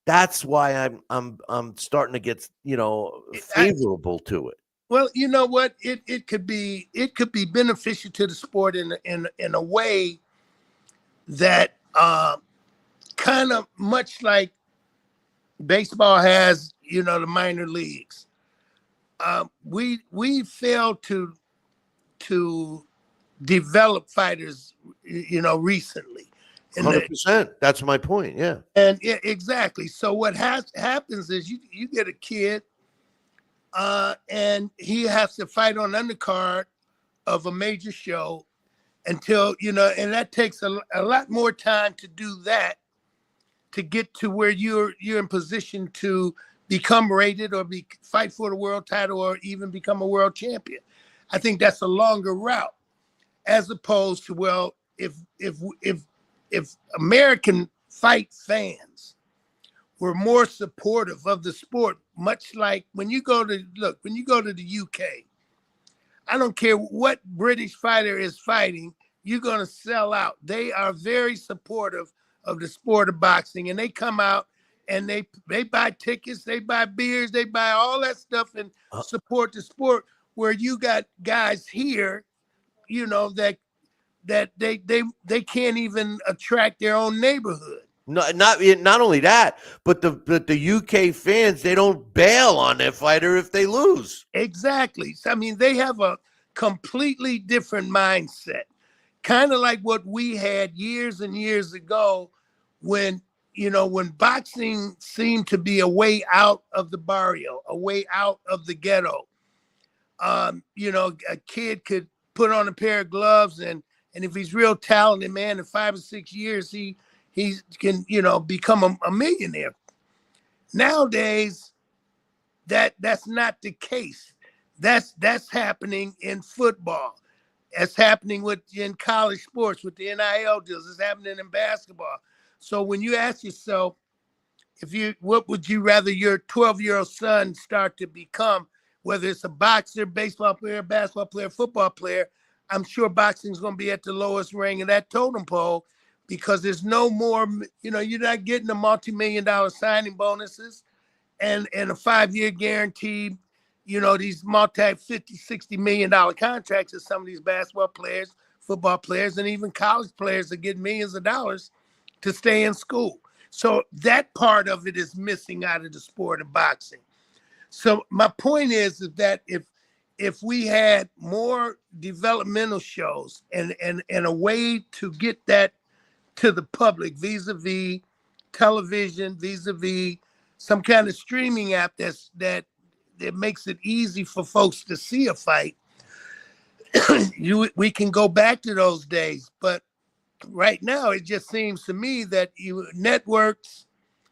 That's why I'm starting to get, favorable to it. Well, you know what? It could be beneficial to the sport in a way that kind of much like baseball has, the minor leagues. We failed to develop fighters, recently. 100%. That's my point. Yeah. And exactly. So what happens is you get a kid, and he has to fight on undercard of a major show until, and that takes a lot more time to do that, to get to where you're in position to become rated or fight for the world title or even become a world champion. I think that's a longer route, as opposed to, well, if American fight fans were more supportive of the sport, much like when you go to the UK, I don't care what British fighter is fighting, you're going to sell out. They are very supportive of the sport of boxing, and they come out and they buy tickets, they buy beers, they buy all that stuff and support the sport, where you got guys here, that they can't even attract their own neighborhood. No, not only that, but the UK fans, they don't bail on their fighter if they lose. Exactly. So, I mean, they have a completely different mindset, kind of like what we had years and years ago when boxing seemed to be a way out of the barrio, a way out of the ghetto. A kid could put on a pair of gloves and if he's real talented, man, in 5 or 6 years, he can, become a millionaire. Nowadays, that's not the case. That's happening in football. That's happening in college sports with the NIL deals. It's happening in basketball. So when you ask yourself, what would you rather your 12-year-old son start to become, whether it's a boxer, baseball player, basketball player, football player, I'm sure boxing is going to be at the lowest ring of that totem pole, because there's no more, you're not getting the multi-million-dollar signing bonuses and a 5-year guarantee, these multi-50, $60 million contracts that some of these basketball players, football players and even college players that get millions of dollars to stay in school. So that part of it is missing out of the sport of boxing. So my point is that if we had more developmental shows and a way to get that to the public vis-a-vis television, vis-a-vis some kind of streaming app that makes it easy for folks to see a fight, we can go back to those days. But right now, it just seems to me that networks,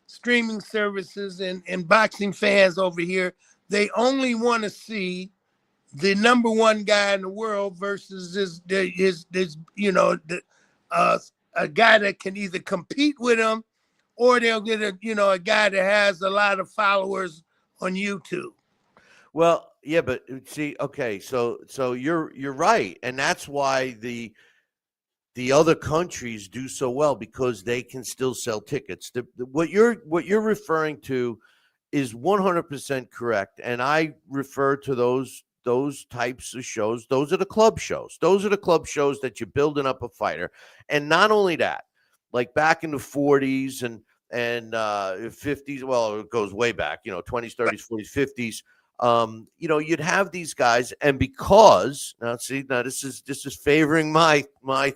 streaming services, and boxing fans over here, they only want to see the number one guy in the world versus a guy that can either compete with him, or they'll get a guy that has a lot of followers on YouTube. Well, yeah, but see, okay, so you're right, and that's why the other countries do so well, because they can still sell tickets. What you're referring to is 100% correct, and I refer to those types of shows. Those are the club shows. Those are the club shows that you're building up a fighter, and not only that, like back in the 40s and 50s. Well, it goes way back. 20s, 30s, 40s, 50s. You'd have these guys, and because now this is favoring my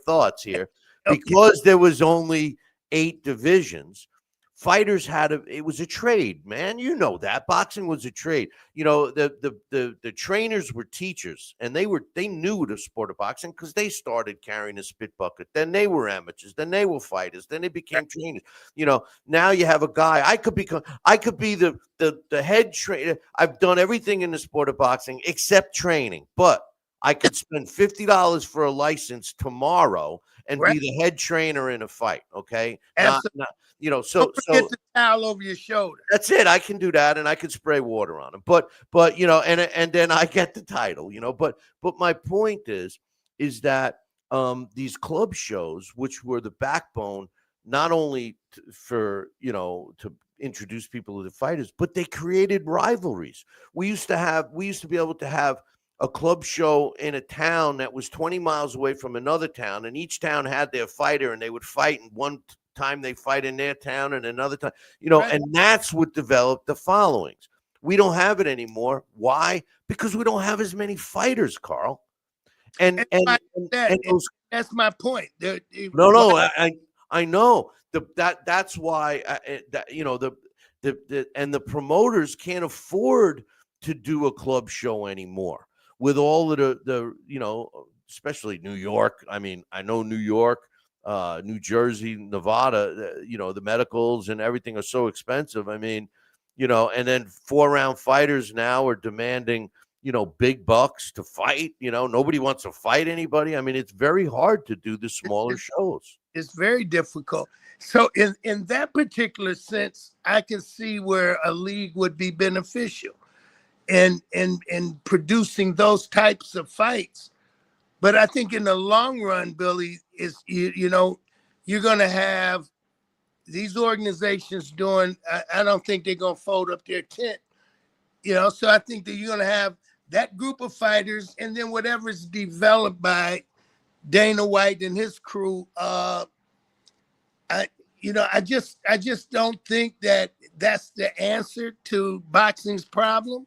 thoughts here, because there was only 8 divisions, fighters it was a trade, man. That boxing was a trade. The trainers were teachers, and they knew the sport of boxing because they started carrying a spit bucket. Then they were amateurs. Then they were fighters. Then they became trainers. Now you have a guy. I could be the head trainer. I've done everything in the sport of boxing except training, but I could spend $50 for a license tomorrow and be the head trainer in a fight. Okay. Don't forget the towel over your shoulder. That's it. I can do that, and I can spray water on him. But and then I get the title. But my point is that these club shows, which were the backbone, not only to introduce people to the fighters, but they created rivalries. We used to be able to have a club show in a town that was 20 miles away from another town, and each town had their fighter, and they would fight, and one time they fight in their town and another time, right. And that's what developed the followings. We don't have it anymore. Why? Because we don't have as many fighters, Carl. And that's my point. I know that's why the promoters can't afford to do a club show anymore with all of the especially New York. I mean, I know New York, New Jersey, Nevada, the medicals and everything are so expensive. I mean, and then 4-round fighters now are demanding, big bucks to fight. Nobody wants to fight anybody. I mean, it's very hard to do the smaller shows. It's very difficult. So in that particular sense, I can see where a league would be beneficial in producing those types of fights. But I think in the long run, Billy, you're going to have these organizations doing, I don't think they're going to fold up their tent, so I think that you're going to have that group of fighters, and then whatever's developed by Dana White and his crew. I just don't think that that's the answer to boxing's problem.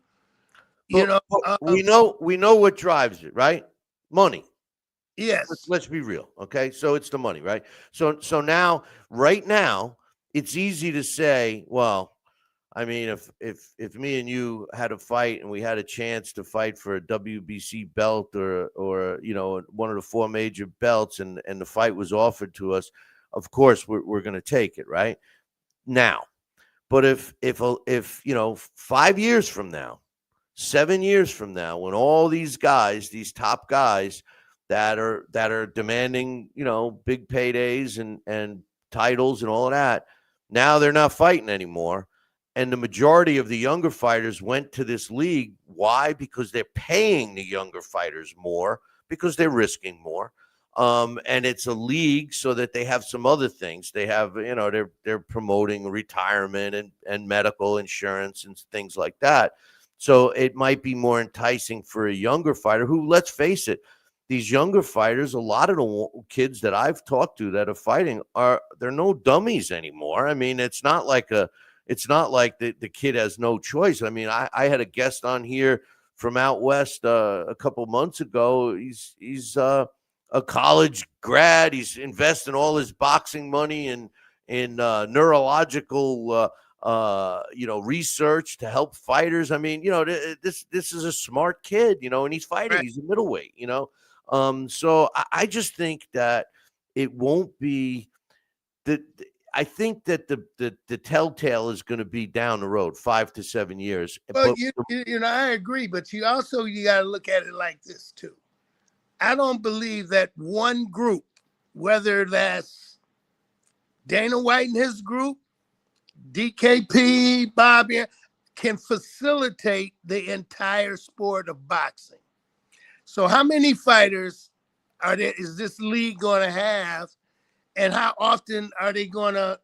We know what drives it, right? Money. Yes. Let's be real. Okay. So it's the money, right? So now, right now, it's easy to say, well, I mean, if me and you had a fight and we had a chance to fight for a WBC belt or one of the 4 major belts, and the fight was offered to us, of course we're going to take it, right? Now, but if 5 years from now, 7 years from now, when all these guys, these top guys that are demanding, big paydays and titles and all of that, now they're not fighting anymore. And the majority of the younger fighters went to this league. Why? Because they're paying the younger fighters more, because they're risking more. And it's a league so that they have some other things. They have, they're promoting retirement and medical insurance and things like that. So it might be more enticing for a younger fighter who, let's face it, these younger fighters, a lot of the kids that I've talked to that are fighting they're no dummies anymore. I mean, it's not like the kid has no choice. I mean, I had a guest on here from out west a couple months ago. He's a college grad. He's investing all his boxing money in neurological research to help fighters. I mean, this is a smart kid, and he's fighting. Right. He's a middleweight, So I just think that it won't be that. I think that the telltale is going to be down the road, 5 to 7 years. Well, I agree, but you got to look at it like this too. I don't believe that one group, whether that's Dana White and his group, DKP, Bobby, can facilitate the entire sport of boxing. So how many fighters is this league going to have, and how often are they going to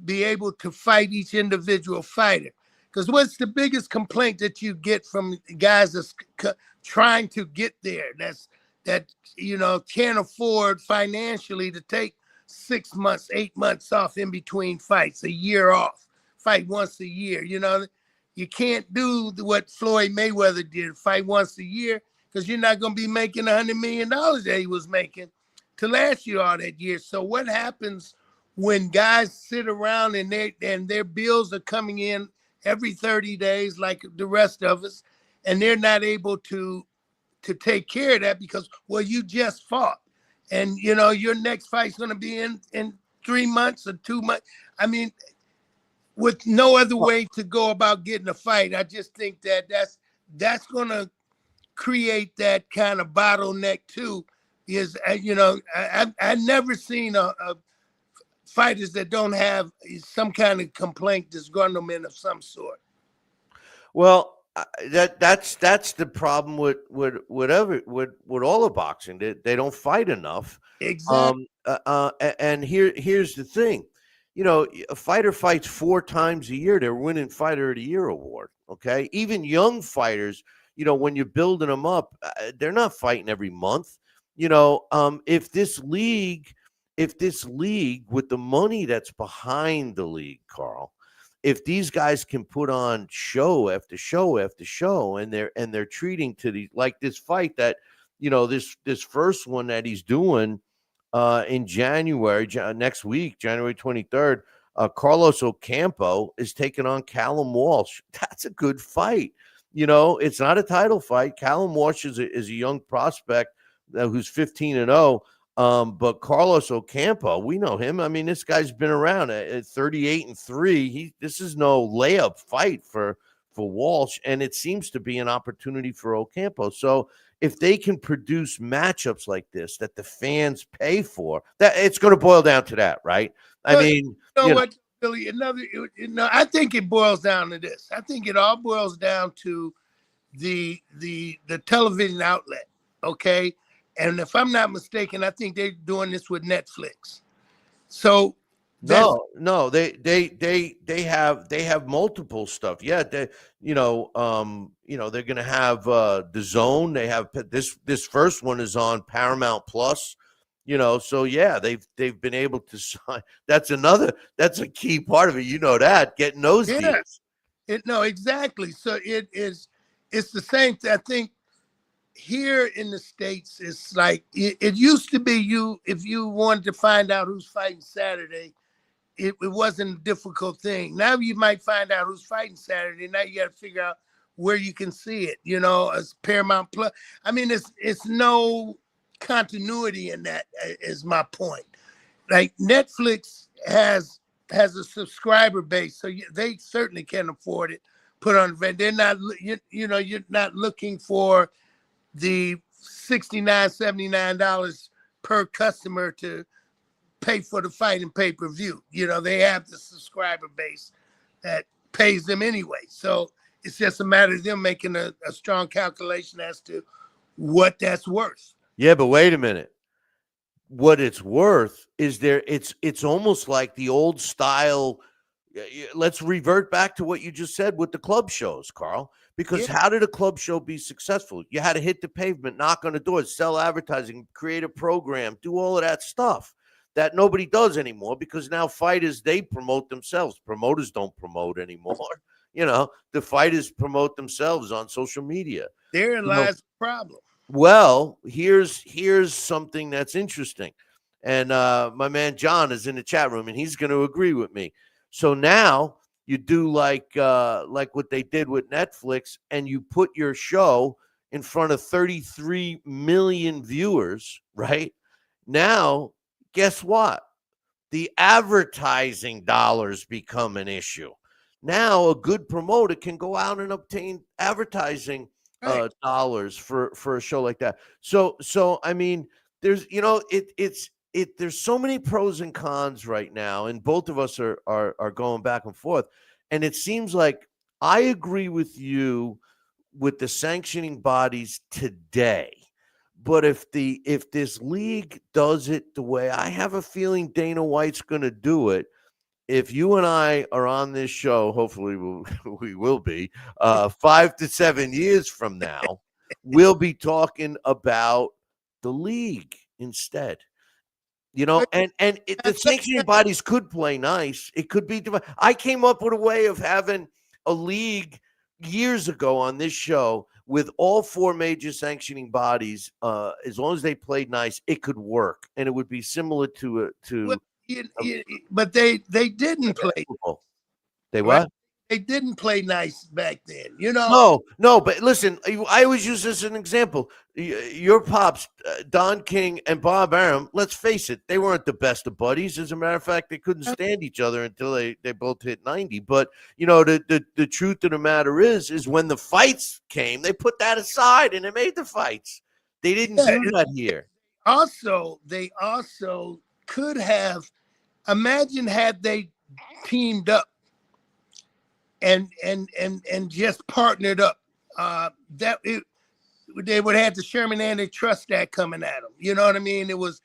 be able to fight each individual fighter? Because what's the biggest complaint that you get from guys that's trying to get there, that can't afford financially to take 6 months, 8 months off in between fights, a year off, fight once a year? You can't do what Floyd Mayweather did, fight once a year, because you're not going to be making $100 million that he was making to last you all that year. So what happens when guys sit around and their bills are coming in every 30 days like the rest of us, and they're not able to take care of that because, well, you just fought, and your next fight's going to be in 3 months or 2 months. I mean, with no other way to go about getting a fight, I just think that's going to create that kind of bottleneck too. I've never seen a fighters that don't have some kind of complaint, disgruntlement of some sort. Well, that's the problem with all of boxing. They don't fight enough. Exactly. And here's the thing. A fighter fights 4 times a year. They're winning Fighter of the Year award. Okay, even young fighters, when you're building them up, they're not fighting every month. If this league with the money that's behind the league, Carl, if these guys can put on show after show after show, and they're treating to these, like this fight that, this first one that he's doing in January, next week, January 23rd, Carlos Ocampo is taking on Callum Walsh. That's a good fight. It's not a title fight. Callum Walsh is a young prospect who's 15-0. But Carlos Ocampo, we know him. I mean, this guy's been around at 38-3. This is no layup fight for Walsh, and it seems to be an opportunity for Ocampo. So if they can produce matchups like this that the fans pay for, that it's going to boil down to that, right? I mean, what, Billy? I think it boils down to this. I think it all boils down to the television outlet. Okay. And if I'm not mistaken, I think they're doing this with Netflix. So no, they have multiple stuff. Yeah, they're going to have the Zone. They have this first one is on Paramount Plus. So yeah, they've been able to sign. That's a key part of it. Getting those deals. Exactly. So it's the same thing. I think here in the States, it's like it used to be if you wanted to find out who's fighting Saturday, it wasn't a difficult thing. Now you might find out who's fighting Saturday. Now you got to figure out where you can see it, as Paramount Plus. I mean, it's no continuity in that, is my point. Like Netflix has a subscriber base, so they certainly can afford it. Put on, they're not, you're not looking for the $69, $79 per customer to pay for the fight and pay-per-view. They have the subscriber base that pays them anyway. So it's just a matter of them making a strong calculation as to what that's worth. Yeah, but wait a minute. What it's worth is it's almost like the old style. Let's revert back to what you just said with the club shows, Carl. Because how did a club show be successful? You had to hit the pavement, knock on the doors, sell advertising, create a program, do all of that stuff that nobody does anymore, because now fighters, they promote themselves. Promoters don't promote anymore. The fighters promote themselves on social media. There lies the problem. Well, here's something that's interesting. And my man John is in the chat room, and he's going to agree with me. So now you do like what they did with Netflix, and you put your show in front of 33 million viewers, right? Now, guess what? The advertising dollars become an issue. Now, a good promoter can go out and obtain advertising dollars for a show like that. So I mean, there's there's so many pros and cons right now, and both of us are going back and forth. And it seems like I agree with you with the sanctioning bodies today. But if this league does it the way I have a feeling Dana White's going to do it, if you and I are on this show, hopefully we will be 5 to 7 years from now, we'll be talking about the league instead. And the sanctioning bodies could play nice. It could be. I came up with a way of having a league years ago on this show with all 4 major sanctioning bodies. As long as they played nice, it could work, and it would be similar to. But they didn't play. They what? They didn't play nice back then, No, but listen, I always use this as an example. Your pops, Don King and Bob Arum, let's face it, they weren't the best of buddies. As a matter of fact, they couldn't stand each other until they both hit 90. But, the truth of the matter is when the fights came, they put that aside and they made the fights. They didn't do that here. They also could have, imagine had they teamed up and just partnered up, they would have the Sherman Antitrust Act coming at them. You know what I mean? It was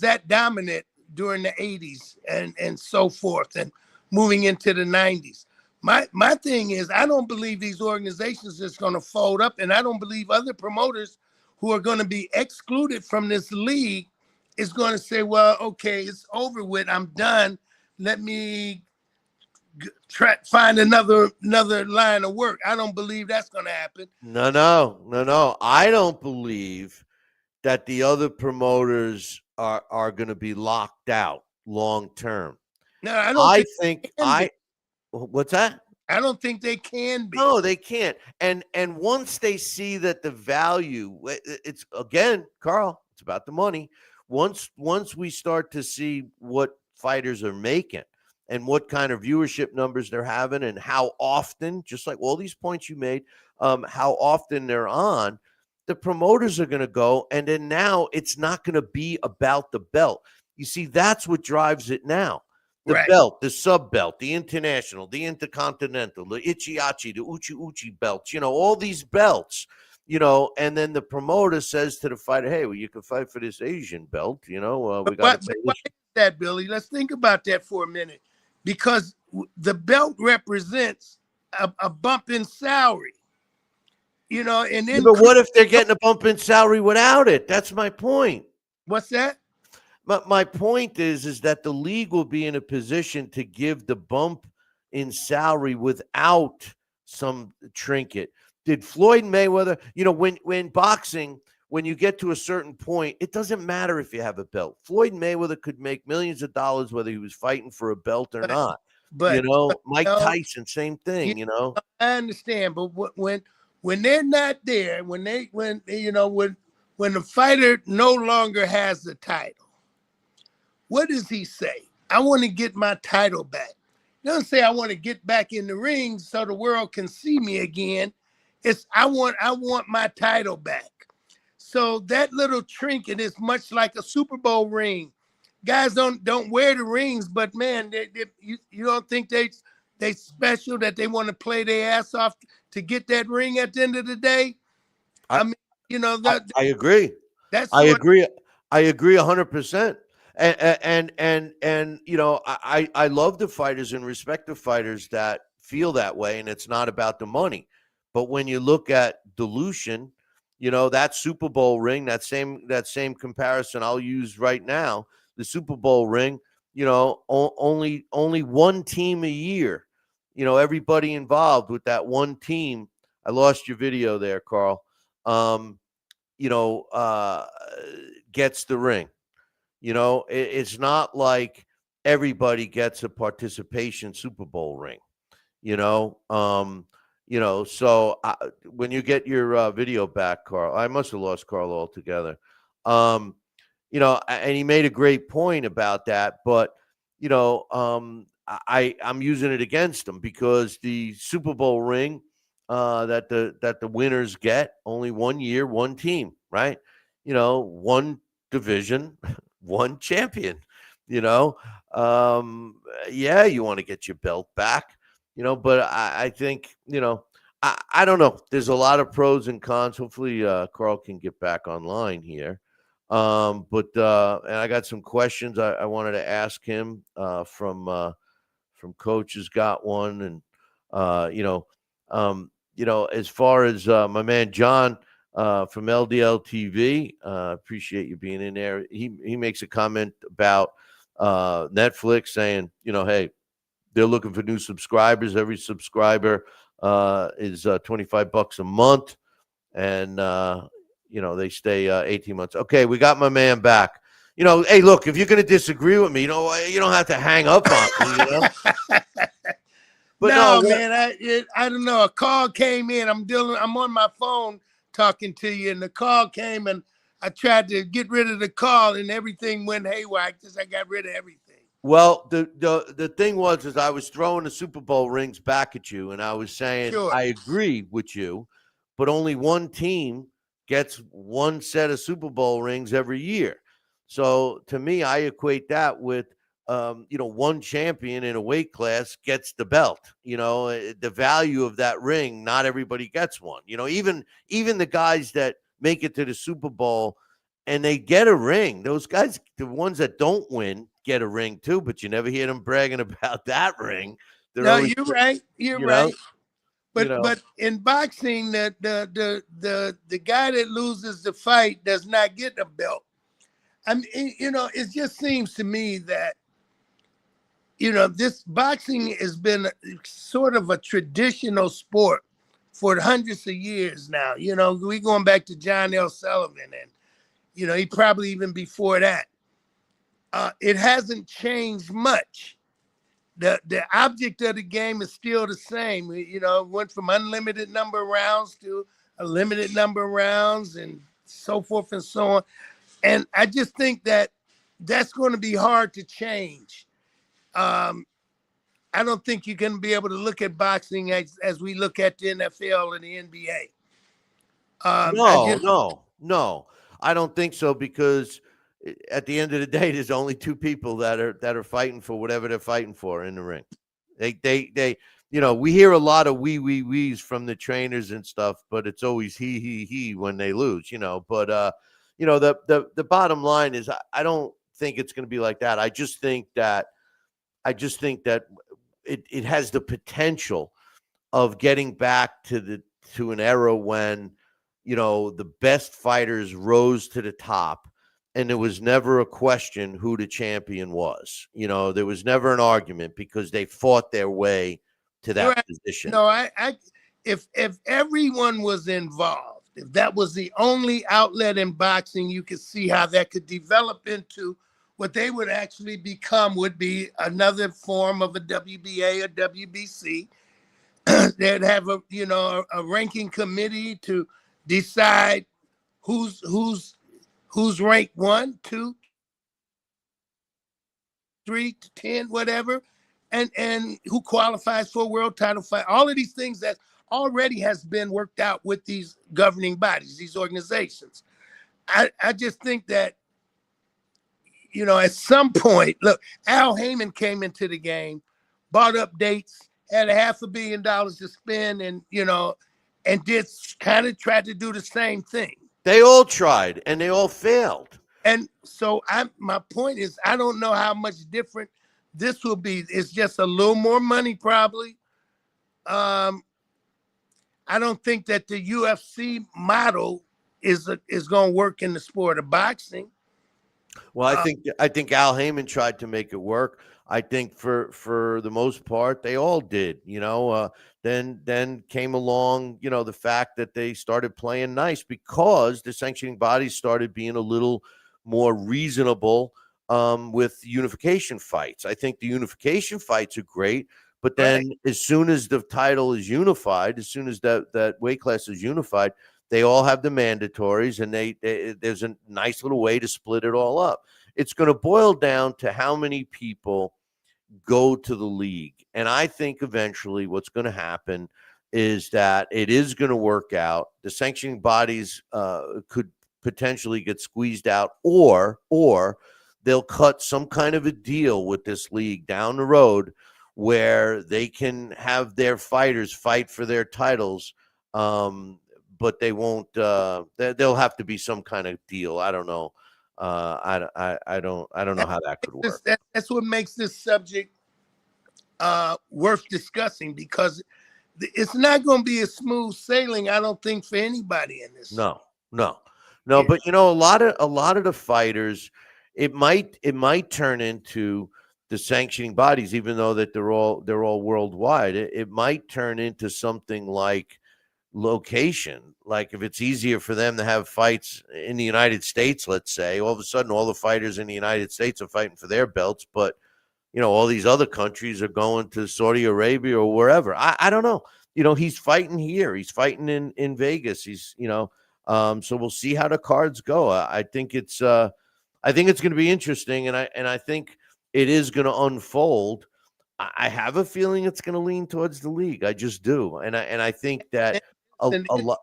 that dominant during the 80s and so forth, and moving into the 90s. My thing is, I don't believe these organizations is going to fold up, and I don't believe other promoters who are going to be excluded from this league is going to say, well, okay, it's over with, I'm done, let me find another line of work. I don't believe that's going to happen. No. I don't believe that the other promoters are going to be locked out long term. No, I don't. What's that? I don't think they can be. No, they can't. And once they see that the value, it's again, Carl, it's about the money. Once we start to see what fighters are making and what kind of viewership numbers they're having and how often, just like all these points you made, how often they're on, the promoters are going to go. And then now it's not going to be about the belt. You see, that's what drives it now. The belt, the sub belt, the international, the intercontinental, the Ichiachi, the Uchi belts, all these belts, and then the promoter says to the fighter, hey, well, you can fight for this Asian belt, we got to why is that, Billy? Let's think about that for a minute. Because the belt represents a bump in salary, and then. But what if they're getting a bump in salary without it? That's my point. What's that? My point is that the league will be in a position to give the bump in salary without some trinket. Did Floyd Mayweather, when boxing, when you get to a certain point, it doesn't matter if you have a belt. Floyd Mayweather could make millions of dollars whether he was fighting for a belt or not. But Mike Tyson, same thing. I understand, but when they're not there, when the fighter no longer has the title, what does he say? I want to get my title back. He doesn't say I want to get back in the ring so the world can see me again. It's I want my title back. So that little trinket is much like a Super Bowl ring. Guys don't wear the rings, but man, you don't think they special that they want to play their ass off to get that ring at the end of the day? I agree. I agree 100%. And I love the fighters and respect the fighters that feel that way, and it's not about the money. But when you look at dilution, that Super Bowl ring, that same comparison I'll use right now, the Super Bowl ring, only one team a year, everybody involved with that one team. I lost your video there, Carl. Gets the ring. It's not like everybody gets a participation Super Bowl ring. So when you get your video back, Carl, I must have lost Carl altogether. And he made a great point about that, but I'm using it against him because the Super Bowl ring that the winners get, only 1 year, one team, right? One division, one champion. You want to get your belt back. But I think, I don't know. There's a lot of pros and cons. Hopefully, Carl can get back online here. And I got some questions I wanted to ask him from Coach has got one. And, as far as my man John from LDL TV, appreciate you being in there. He makes a comment about Netflix saying, hey, they're looking for new subscribers. Every subscriber is $25 a month, and they stay 18 months. Okay, we got my man back. Hey, look, if you're going to disagree with me, you don't have to hang up on me. But no, man, I don't know. A call came in. I'm on my phone talking to you, and the call came, and I tried to get rid of the call, and everything went haywire because I got rid of everything. Well, the thing was I was throwing the Super Bowl rings back at you, and I was saying Sure. I agree with you, but only one team gets one set of Super Bowl rings every year. So to me, I equate that with one champion in a weight class gets the belt. The value of that ring, not everybody gets one. Even the guys that make it to the Super Bowl and they get a ring, those guys, the ones that don't win, get a ring too, but you never hear them bragging about that ring. No, you're right. You're right. But in boxing, the guy that loses the fight does not get a belt. I mean, it just seems to me that this boxing has been sort of a traditional sport for hundreds of years now. We going back to John L. Sullivan, and he probably even before that. It hasn't changed much. The object of the game is still the same. It went from unlimited number of rounds to a limited number of rounds and so forth and so on. And I just think that that's going to be hard to change. I don't think you're going to be able to look at boxing as we look at the NFL and the NBA. No, I don't think so, because at the end of the day, there's only two people that are fighting for whatever they're fighting for in the ring. They we hear a lot of wees from the trainers and stuff, but it's always he when they lose, But the bottom line is I don't think it's going to be like that. I just think that it has the potential of getting back to an era when the best fighters rose to the top. And there was never a question who the champion was. There was never an argument because they fought their way to that position. No, if everyone was involved, if that was the only outlet in boxing, you could see how that could develop into what they would actually become would be another form of a WBA or WBC. They'd have a ranking committee to decide who's ranked 1, 2, 3 to 10, whatever, and who qualifies for a world title fight. All of these things that already has been worked out with these governing bodies, these organizations. I just think that, at some point, look, Al Heyman came into the game, bought up dates, had $500 million to spend, and did kind of tried to do the same thing. They all tried, and they all failed. And so my point is, I don't know how much different this will be. It's just a little more money, probably. I I don't think that the UFC model is going to work in the sport of boxing. Well, I think Al Heyman tried to make it work. I think for the most part they all did. Then came along, the fact that they started playing nice because the sanctioning bodies started being a little more reasonable with unification fights. I think the unification fights are great, but then as soon as the title is unified, as soon as that weight class is unified, they all have the mandatories, and there's a nice little way to split it all up. It's going to boil down to how many people go to the league. And I think eventually what's going to happen is that it is going to work out. The sanctioning bodies could potentially get squeezed out, or they'll cut some kind of a deal with this league down the road where they can have their fighters fight for their titles. But they won't. There'll have to be some kind of deal. I don't know. I don't know how that could work. That's what makes this subject worth discussing, because it's not going to be a smooth sailing, I don't think, for anybody in this. No. Yeah. But a lot of the fighters, it might turn into the sanctioning bodies, even though that they're all worldwide. It might turn into something like location. Like if it's easier for them to have fights in the United States, let's say, all of a sudden all the fighters in the United States are fighting for their belts, but all these other countries are going to Saudi Arabia or wherever. I don't know. He's fighting here. He's fighting in Vegas. He's so we'll see how the cards go. I think it's going to be interesting, and I think it is going to unfold. I have a feeling it's going to lean towards the league. I just do, and I think that a lot.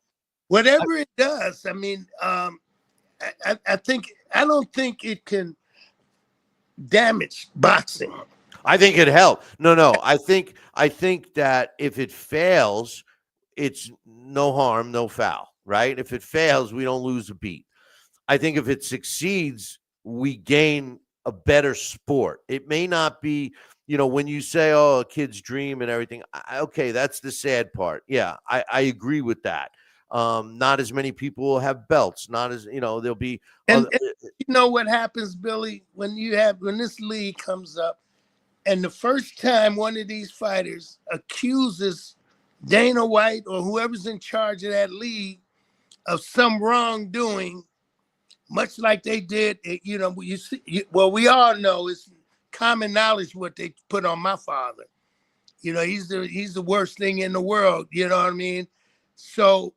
Whatever it does, I mean, I don't think it can damage boxing. I think it helped. No. I think that if it fails, it's no harm, no foul, right? If it fails, we don't lose a beat. I think if it succeeds, we gain a better sport. It may not be, when you say, oh, a kid's dream and everything. Okay, that's the sad part. Yeah, I agree with that. Not as many people will have belts. Not as, there'll be. And you know what happens, Billy, when this league comes up, and the first time one of these fighters accuses Dana White or whoever's in charge of that league of some wrongdoing, much like they did, we all know it's common knowledge what they put on my father. He's the worst thing in the world. You know what I mean? So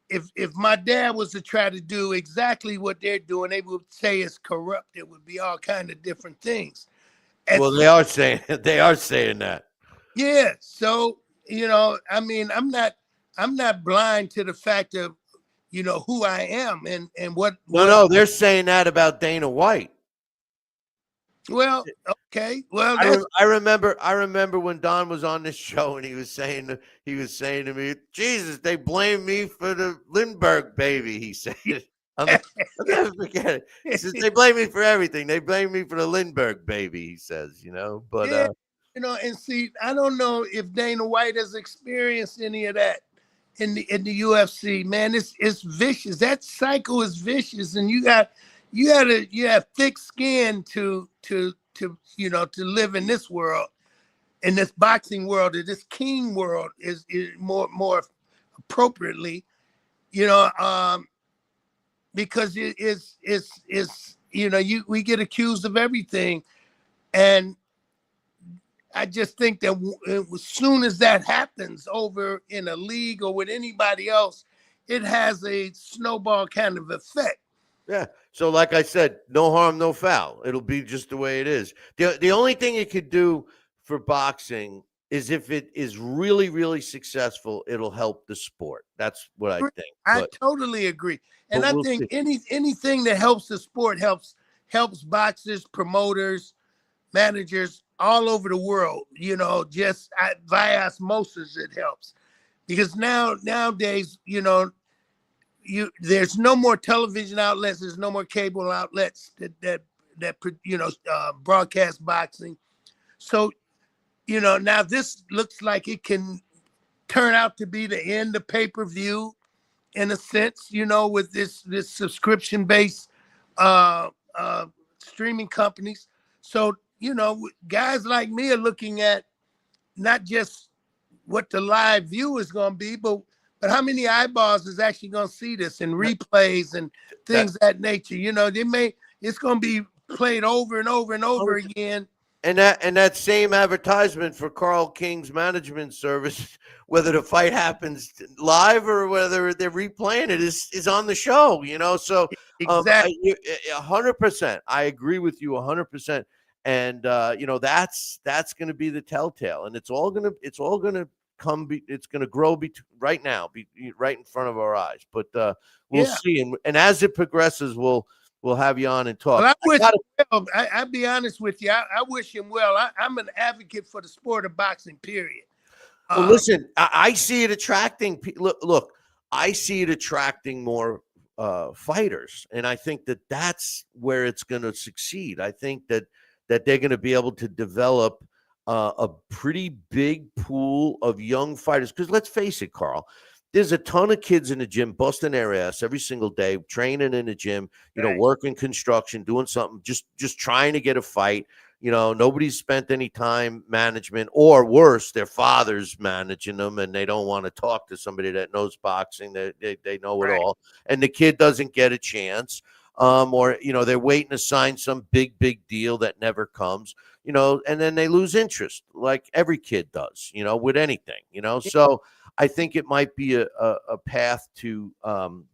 if my dad was to try to do exactly what they're doing, they would say it's corrupt. It would be all kind of different things. Well, they are saying that. Yeah. So, I mean, I'm not blind to the fact of, who I am and what. No, they're saying that about Dana White. Well, okay. Well, I remember when Don was on this show and he was saying to me, Jesus, they blame me for the Lindbergh baby. He said, I'll never forget it. He says, they blame me for everything. They blame me for the Lindbergh baby, he says, but yeah, and see, I don't know if Dana White has experienced any of that in the UFC, man. It's vicious. That cycle is vicious, and you have thick skin to live in this world, in this boxing world, or this king world is more appropriately, because we get accused of everything. And I just think that as soon as that happens over in a league or with anybody else, it has a snowball kind of effect. Yeah. So like I said, no harm, no foul. It'll be just the way it is. The only thing it could do for boxing is if it is really, really successful, it'll help the sport. That's what I think. I totally agree. And I think anything that helps the sport helps boxers, promoters, managers all over the world, just via osmosis, it helps. Because nowadays, there's no more television outlets, there's no more cable outlets that broadcast boxing. So, now this looks like it can turn out to be the end of pay-per-view in a sense, with this subscription based streaming companies. So, guys like me are looking at not just what the live view is going to be, but how many eyeballs is actually going to see this and replays and things of that nature. It's going to be played over and over and over again. And that same advertisement for Carl King's management service, whether the fight happens live or whether they're replaying it, is on the show. So Exactly. 100%. I agree with you 100%. And that's going to be the telltale, and it's all going to grow right now, right in front of our eyes. But we'll see, and as it progresses, we'll have you on and talk. Well, I'll be honest with you. I wish him well. I'm an advocate for the sport of boxing, period. Well, listen, I see it attracting. Look, I see it attracting more fighters, and I think that's where it's going to succeed. I think that they're going to be able to develop a pretty big pool of young fighters. Because let's face it, Carl, there's a ton of kids in the gym busting their ass every single day, training in the gym, working construction, doing something, just trying to get a fight. Nobody's spent any time management, or worse, their father's managing them, and they don't want to talk to somebody that knows boxing. They know it all, and the kid doesn't get a chance. Or they're waiting to sign some big deal that never comes, and then they lose interest, like every kid does, with anything, So I think it might be a path to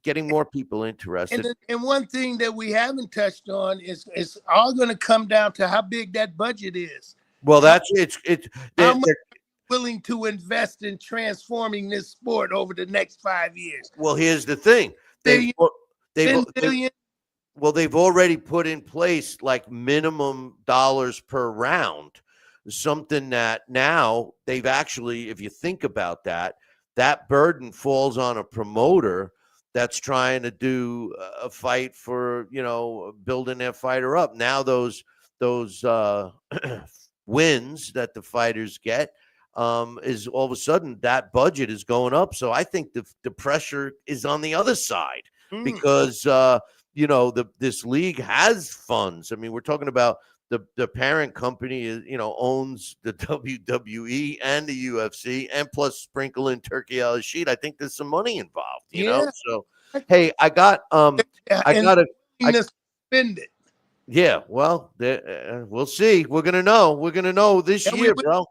getting more people interested. And one thing that we haven't touched on is all going to come down to how big that budget is. Well, how much willing to invest in transforming this sport over the next 5 years. Well, here's the thing. They've already put in place like minimum dollars per round, something that now they've actually, if you think about that burden falls on a promoter that's trying to do a fight for, building their fighter up. Now those wins that the fighters get is all of a sudden that budget is going up. So I think the pressure is on the other side because this league has funds. I mean, we're talking about the parent company owns the WWE and the UFC, and plus sprinkle in Turkey Al Rashid. I think there's some money involved, you know. So hey, I got to spend it. Yeah, well, we'll see. We're gonna know this year, bro.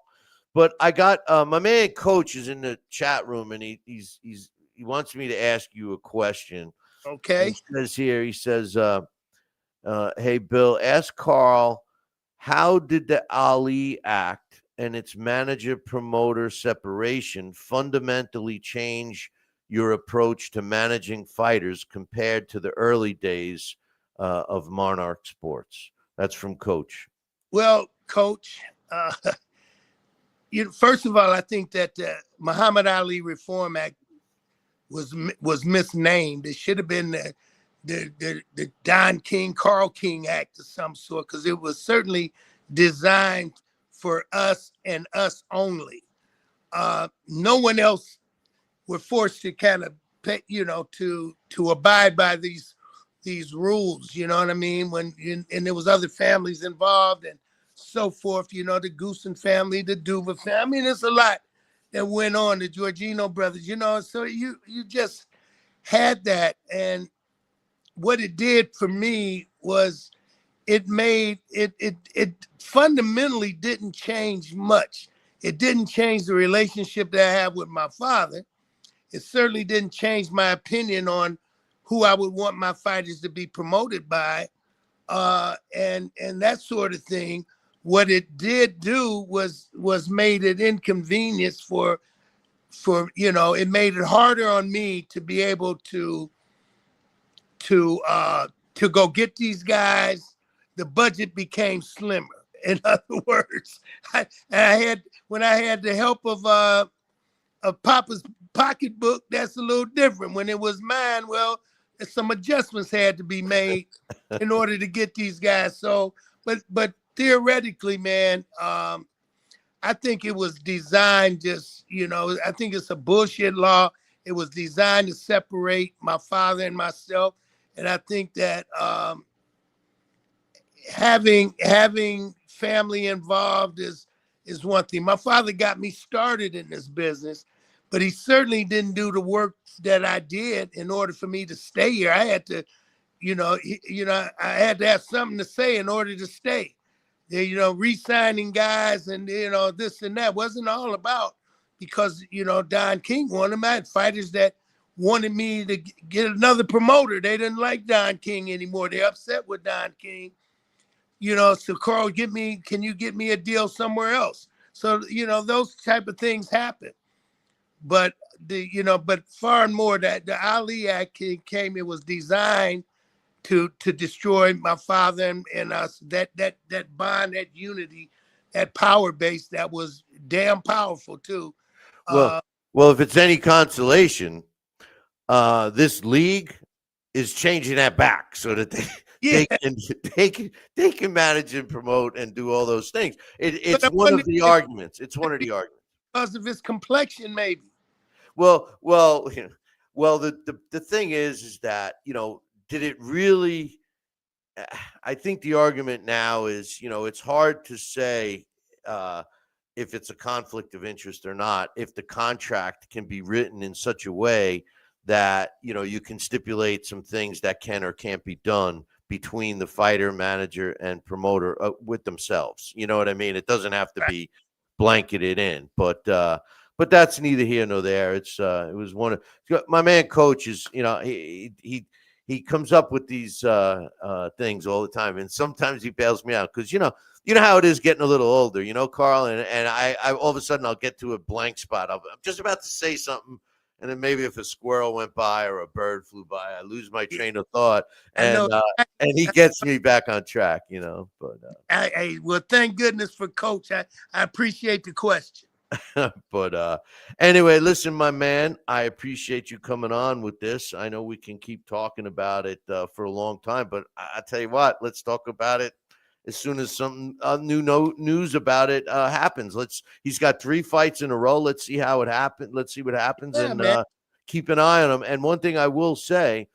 But I got my man Coach is in the chat room, and he wants me to ask you a question. Okay. He says, hey, Bill, ask Carl, how did the Ali Act and its manager-promoter separation fundamentally change your approach to managing fighters compared to the early days of Monarch Sports? That's from Coach. Well, Coach, first of all, I think that the Muhammad Ali Reform Act was misnamed. It should have been the Don King, Carl King Act of some sort, because it was certainly designed for us and us only. No one else were forced to kind of pay, to abide by these rules. You know what I mean? And there was other families involved and so forth. The Goosen family, the Duva family. I mean, there's a lot that went on, the Giorgino brothers, so you just had that. And what it did for me was it fundamentally didn't change much. It didn't change the relationship that I have with my father. It certainly didn't change my opinion on who I would want my fighters to be promoted by, and that sort of thing. What it did do was made it inconvenience for it made it harder on me to be able to go get these guys. The budget became slimmer. In other words, when I had the help of Papa's pocketbook, that's a little different. When it was mine, well, some adjustments had to be made in order to get these guys. So, but theoretically, man, I think it was designed just, I think it's a bullshit law. It was designed to separate my father and myself. And I think that having family involved is one thing. My father got me started in this business, but he certainly didn't do the work that I did in order for me to stay here. I had to, I had to have something to say in order to stay. Re-signing guys and this and that wasn't all about because Don King wanted them. I had fighters that wanted me to get another promoter. They didn't like Don King anymore. They're upset with Don King. So Carl, can you get me a deal somewhere else? So, those type of things happen. But but far and more that the Ali Act came, it was designed to destroy my father and us, that bond, that unity, that power base that was damn powerful too. Well, if it's any consolation, this league is changing that back so that they can manage and promote and do all those things. It's one of the arguments. It's one of the arguments because of his complexion, maybe. Well, the thing is that did it really? I think the argument now is it's hard to say if it's a conflict of interest or not. If the contract can be written in such a way that you can stipulate some things that can or can't be done between the fighter, manager, and promoter with themselves. You know what I mean? It doesn't have to be blanketed in, but that's neither here nor there. It was one of my man coach is, he comes up with these things all the time, and sometimes he bails me out because you know how it is getting a little older, Carl, and I all of a sudden I'll get to a blank spot. I'm just about to say something. And then maybe if a squirrel went by or a bird flew by, I lose my train of thought, and he gets me back on track, But well, thank goodness for Coach. I appreciate the question. But anyway, listen, my man, I appreciate you coming on with this. I know we can keep talking about it for a long time, but I tell you what, let's talk about it as soon as some new news about it happens. He's got 3 fights in a row. Let's see how it happens. Let's see what happens, and keep an eye on him. And one thing I will say,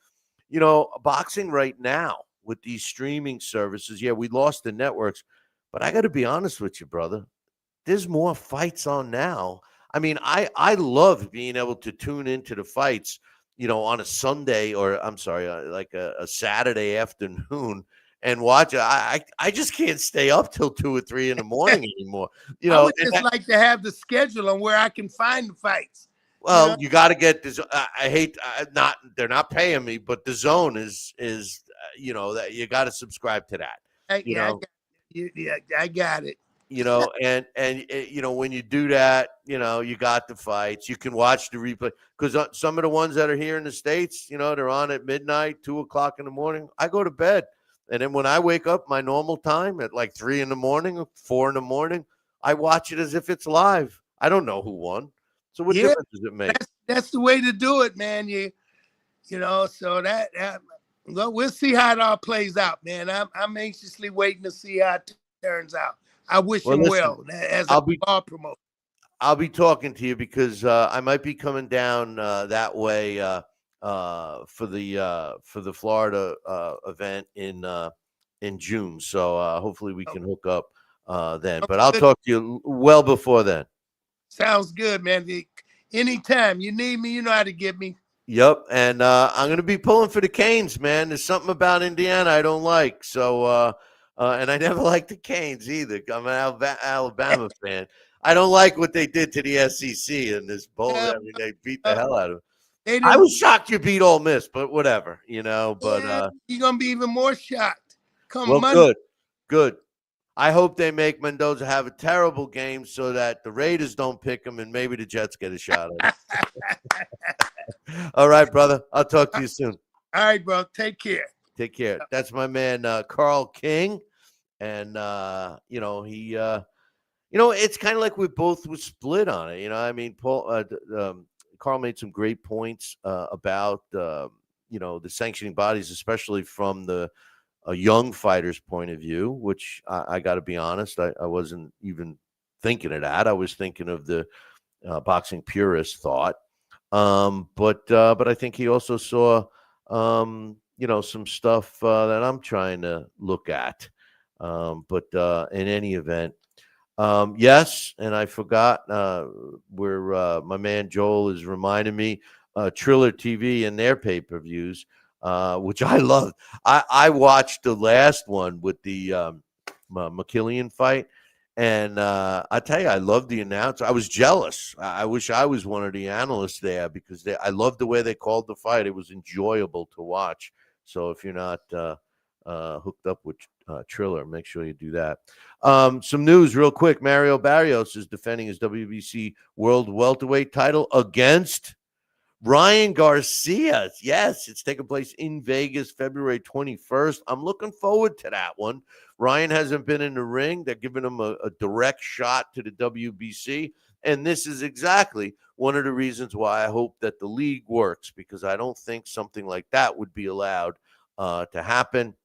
boxing right now with these streaming services, we lost the networks, but I got to be honest with you, brother. There's more fights on now. I mean, I love being able to tune into the fights, on a Sunday or like a Saturday afternoon. And watch it. I just can't stay up till 2 or 3 in the morning anymore. I would just like to have the schedule on where I can find the fights. Well, you got to get this. They're not paying me, but the Zone is that you got to subscribe to that. I got it. And when you do that, you got the fights. You can watch the replay because some of the ones that are here in the States, they're on at midnight, 2 o'clock in the morning. I go to bed. And then when I wake up my normal time at like 3 in the morning, 4 in the morning, I watch it as if it's live. I don't know who won. So what difference does it make? That's the way to do it, man. So well, we'll see how it all plays out, man. I'm anxiously waiting to see how it turns out. I wish him well as a ball promoter. I'll be talking to you because I might be coming down that way for the Florida event in June. So hopefully we can hook up then. But I'll talk to you well before then. Sounds good, man. Anytime you need me, you know how to get me. Yep, and I'm going to be pulling for the Canes, man. There's something about Indiana I don't like. So, and I never liked the Canes either. I'm an Alabama fan. I don't like what they did to the SEC in this bowl. I mean, they beat the hell out of them. I was shocked you beat Ole Miss, but whatever, But you're gonna be even more shocked. Good. I hope they make Mendoza have a terrible game so that the Raiders don't pick him and maybe the Jets get a shot at him. All right, brother. I'll talk to you soon. All right, bro. Take care. Take care. That's my man, Carl King, and he. It's kind of like we both were split on it. I mean, Carl made some great points about the sanctioning bodies, especially from a young fighter's point of view, which I got to be honest, I wasn't even thinking of that. I was thinking of the boxing purist thought. But I think he also saw, some stuff that I'm trying to look at. But in any event, yes, and I forgot where my man Joel is reminding me, Triller TV and their pay-per-views, which I love. I watched the last one with the McKillian fight. And I tell you, I love the announcer. I was jealous. I wish I was one of the analysts there because I loved the way they called the fight. It was enjoyable to watch. So if you're not hooked up with Triller, make sure you do that. Some news real quick. Mario Barrios is defending his WBC World Welterweight title against Ryan Garcia. Yes, it's taking place in Vegas, February 21st. I'm looking forward to that one. Ryan hasn't been in the ring. They're giving him a direct shot to the WBC. And this is exactly one of the reasons why I hope that the league works, because I don't think something like that would be allowed to happen.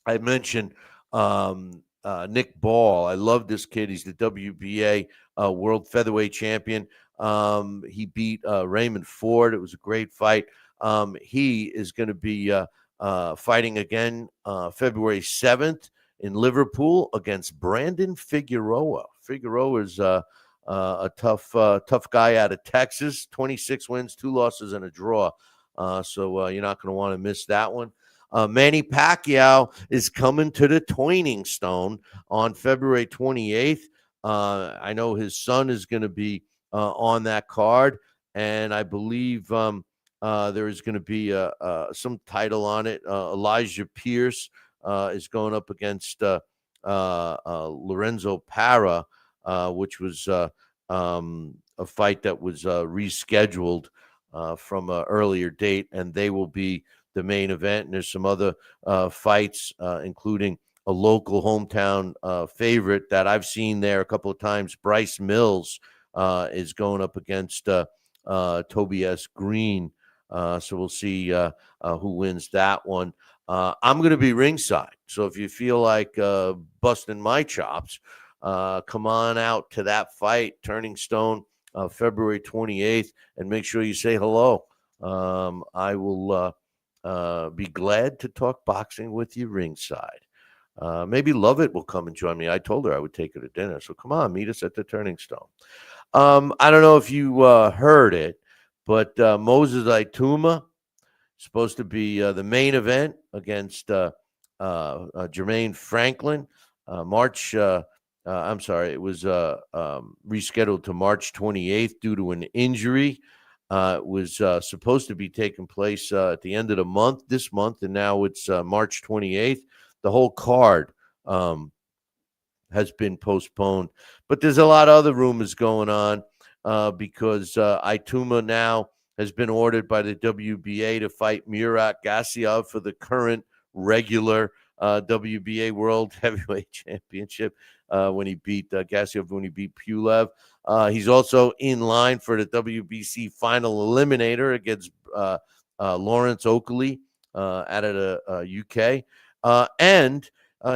I mentioned Nick Ball. I love this kid. He's the WBA World Featherweight Champion. He beat Raymond Ford. It was a great fight. He is going to be fighting again February 7th in Liverpool against Brandon Figueroa. Figueroa is a tough guy out of Texas. 26 wins, 2 losses, and a draw. So you're not going to want to miss that one. Manny Pacquiao is coming to the Toining Stone on February 28th. I know his son is going to be on that card, and I believe there is going to be some title on it. Elijah Pierce is going up against Lorenzo Parra, which was a fight that was rescheduled from an earlier date, and they will be the main event. And there's some other fights, including a local hometown favorite that I've seen there a couple of times. Bryce Mills is going up against Tobias Green. So we'll see who wins that one. I'm going to be ringside. So if you feel like busting my chops, come on out to that fight, Turning Stone, February 28th, and make sure you say hello. I will be glad to talk boxing with you ringside. Maybe Lovett will come and join me. I told her I would take her to dinner. So come on, meet us at the Turning Stone. I don't know if you heard it, but Moses Ituma is supposed to be the main event against Jermaine Franklin. It was rescheduled to March 28th due to an injury. It was supposed to be taking place at the end of this month, and now it's March 28th. The whole card has been postponed. But there's a lot of other rumors going on because Ituma now has been ordered by the WBA to fight Murat Gassiev for the current regular WBA World Heavyweight Championship when he beat Gassiev, when he beat Pulev. He's also in line for the WBC final eliminator against Lawrence Oakley out of the UK. And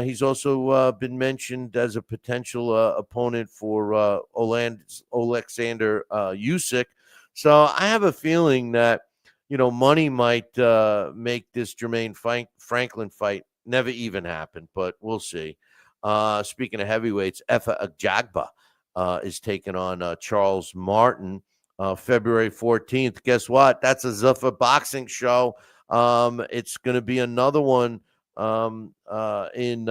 he's also been mentioned as a potential opponent for Alexander Usyk. So I have a feeling that, money might make this Jermaine Franklin fight never even happen, but we'll see. Speaking of heavyweights, Efa Ajagba is taking on Charles Martin February 14th. Guess what? That's a Zuffa boxing show. It's going to be another one in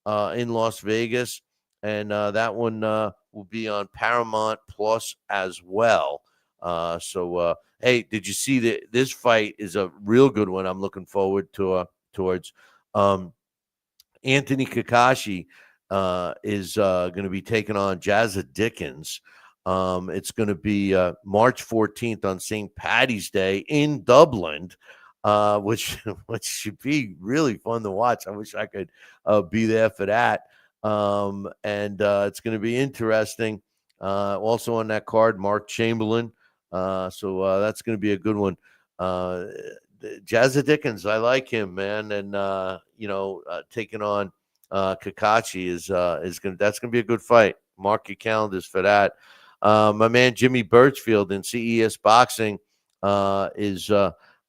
Las Vegas, and that one will be on Paramount Plus as well. So hey, did you see that this fight is a real good one? I'm looking forward towards. Anthony Kakashi is going to be taking on Jazza Dickens. It's going to be March 14th on St. Paddy's Day in Dublin, which should be really fun to watch. I wish I could be there for that. And it's going to be interesting. Also on that card, Mark Chamberlain. So that's going to be a good one. Jazza Dickens, I like him, man. And, taking on Kakashi that's going to be a good fight. Mark your calendars for that. My man Jimmy Birchfield in CES Boxing is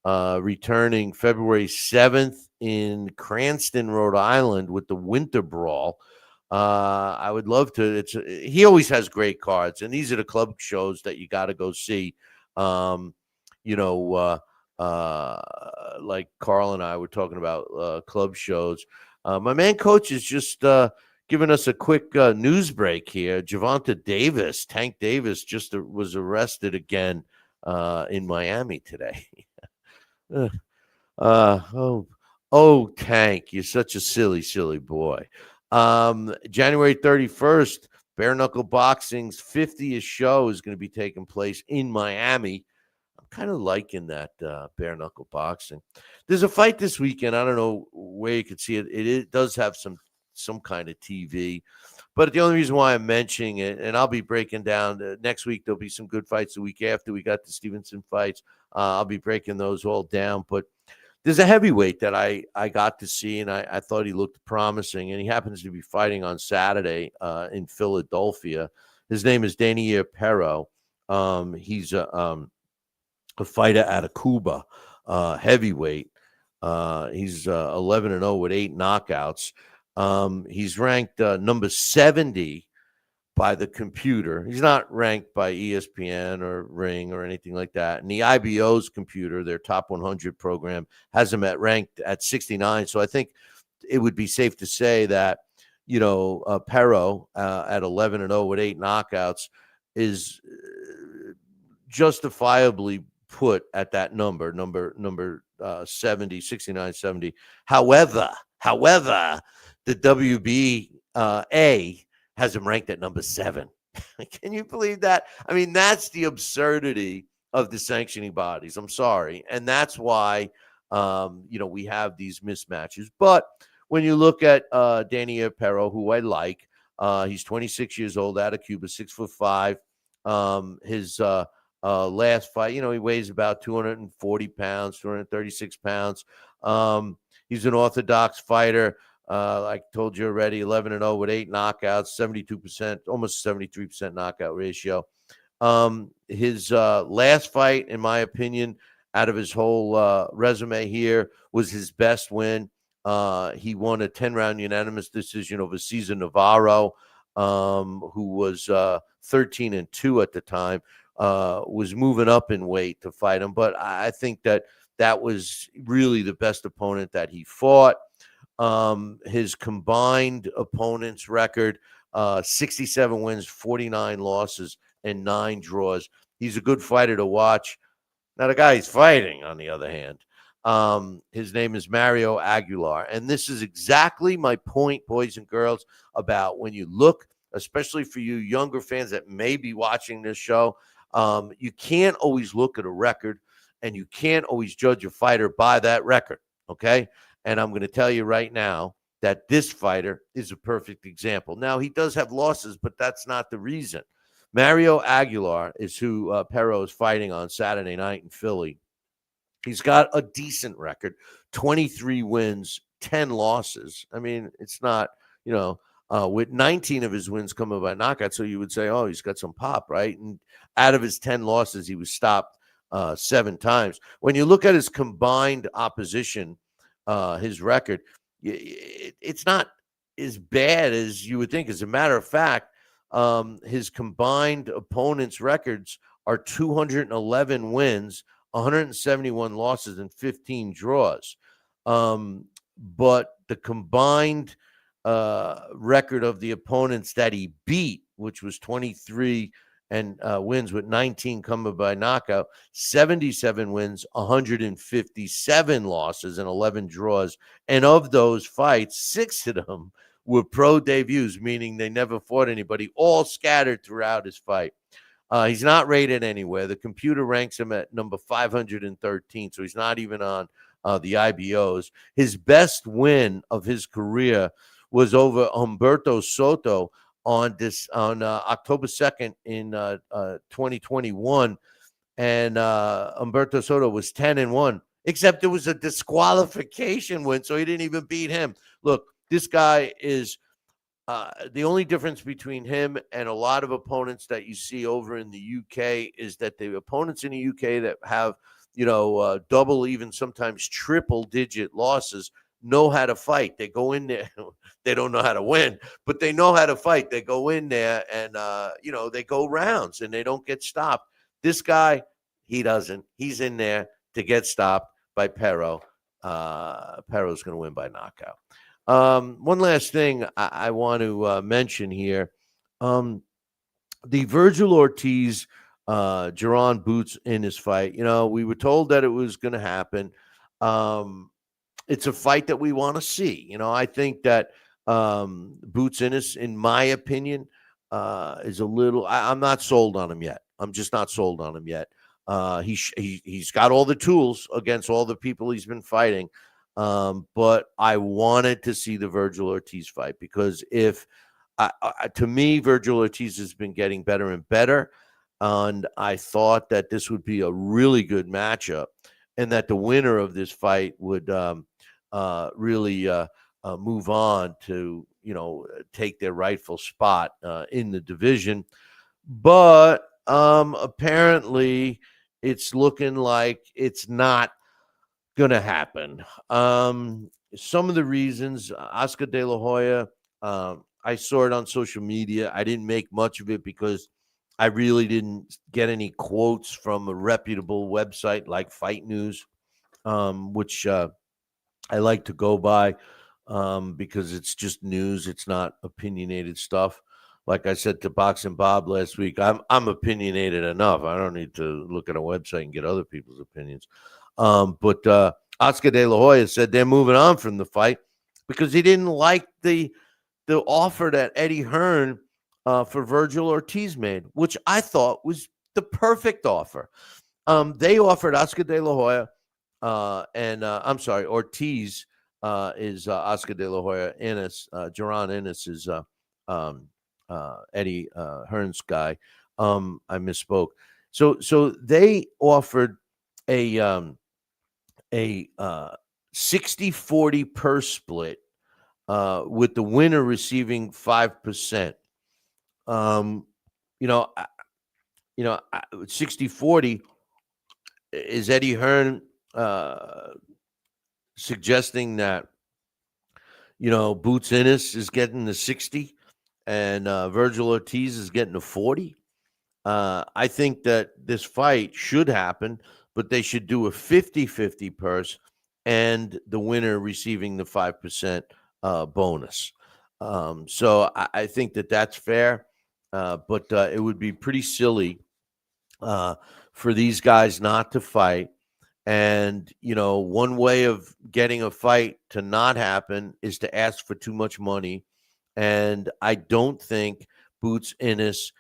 returning February 7th in Cranston, Rhode Island with the Winter Brawl. I would love to. He always has great cards, and these are the club shows that you got to go see. Like Carl and I were talking about club shows. My man coach is just giving us a quick news break here. Gervonta Davis, Tank Davis, just was arrested again in Miami today. Tank, you're such a silly boy. January 31st, Bare Knuckle Boxing's 50th show is going to be taking place in Miami. I'm kind of liking that Bare Knuckle Boxing. There's a fight this weekend. I don't know where you could see it. It does have some kind of TV. But the only reason why I'm mentioning it, and I'll be breaking down next week, there'll be some good fights the week after. We got the Stevenson fights. I'll be breaking those all down. But there's a heavyweight that I got to see, and I thought he looked promising, and he happens to be fighting on Saturday in Philadelphia. His name is Daniel Pero. He's a fighter out of Cuba, heavyweight. He's 11-0 with 8 knockouts. He's ranked number 70 by the computer. He's not ranked by ESPN or Ring or anything like that. And the IBO's computer, their top 100 program, has him ranked at 69. So I think it would be safe to say that, Pero at 11-0 with 8 knockouts is justifiably put at that number 70, 69, 70. However, the WBA has him ranked at number 7. Can you believe that? I mean, that's the absurdity of the sanctioning bodies. I'm sorry. And that's why, we have these mismatches. But when you look at Daniel Pero, who I like, he's 26 years old, out of Cuba, 6'5". His last fight, he weighs about 240 pounds, 236 pounds. He's an orthodox fighter. Like I told you already, 11-0 with 8 knockouts, 72%, almost 73% knockout ratio. His last fight, in my opinion, out of his whole resume here, was his best win. He won a 10-round unanimous decision over Cesar Navarro, who was 13-2 at the time, was moving up in weight to fight him. But I think that was really the best opponent that he fought. His combined opponents record, 67 wins, 49 losses, and 9 draws. He's a good fighter to watch. Now, the guy he's fighting, on the other hand, his name is Mario Aguilar. And this is exactly my point, boys and girls, about when you look, especially for you younger fans that may be watching this show, you can't always look at a record, and you can't always judge a fighter by that record, okay? And I'm going to tell you right now that this fighter is a perfect example. Now, he does have losses, but that's not the reason. Mario Aguilar is who Pero is fighting on Saturday night in Philly. He's got a decent record, 23 wins, 10 losses. I mean, it's not, with 19 of his wins coming by knockout, so you would say, oh, he's got some pop, right? And out of his 10 losses, he was stopped 7 times. When you look at his combined opposition, his record, it's not as bad as you would think. As a matter of fact, his combined opponents' records are 211 wins, 171 losses, and 15 draws. But the combined record of the opponents that he beat, which was 23 and wins with 19 coming by knockout, 77 wins, 157 losses, and 11 draws. And of those fights, 6 of them were pro debuts, meaning they never fought anybody, all scattered throughout his fight. He's not rated anywhere. The computer ranks him at number 513, so he's not even on the IBOs. His best win of his career was over Humberto Soto on October 2nd in 2021, and Humberto Soto was 10-1, except it was a disqualification win, so he didn't even beat him. Look, this guy is The only difference between him and a lot of opponents that you see over in the UK is that the opponents in the UK that have, double, even sometimes triple digit losses know how to fight. They go in there, they don't know how to win, but they know how to fight. They go in there and, they go rounds and they don't get stopped. This guy, he doesn't. He's in there to get stopped by Pero. Pero's going to win by knockout. One last thing I want to mention here. The Virgil Ortiz, Jaron Boots in his fight. We were told that it was going to happen. It's a fight that we want to see. I think that Boots Ennis, in my opinion, is a little. I'm not sold on him yet. I'm just not sold on him yet. He's got all the tools against all the people he's been fighting. But I wanted to see the Virgil Ortiz fight because to me, Virgil Ortiz has been getting better and better. And I thought that this would be a really good matchup and that the winner of this fight would really move on to, take their rightful spot in the division. But apparently it's looking like it's not going to happen. Some of the reasons, Oscar De La Hoya, I saw it on social media. I didn't make much of it because I really didn't get any quotes from a reputable website like Fight News, which I like to go by because it's just news. It's not opinionated stuff. Like I said to Boxing Bob last week, I'm opinionated enough. I don't need to look at a website and get other people's opinions. But Oscar De La Hoya said they're moving on from the fight because he didn't like the offer that Eddie Hearn for Virgil Ortiz made, which I thought was the perfect offer. They offered Oscar De La Hoya Ortiz is Oscar De La Hoya. Ennis, Jaron Ennis is Eddie Hearn's guy. I misspoke. So they offered a 60-40 purse split with the winner receiving 5%. 60-40 is Eddie Hearn suggesting that Boots Ennis is getting the 60 and Virgil Ortiz is getting the 40. I think that this fight should happen, but they should do a 50-50 purse and the winner receiving the 5% bonus. So I think that that's fair, but it would be pretty silly for these guys not to fight. And, one way of getting a fight to not happen is to ask for too much money. And I don't think Boots Ennis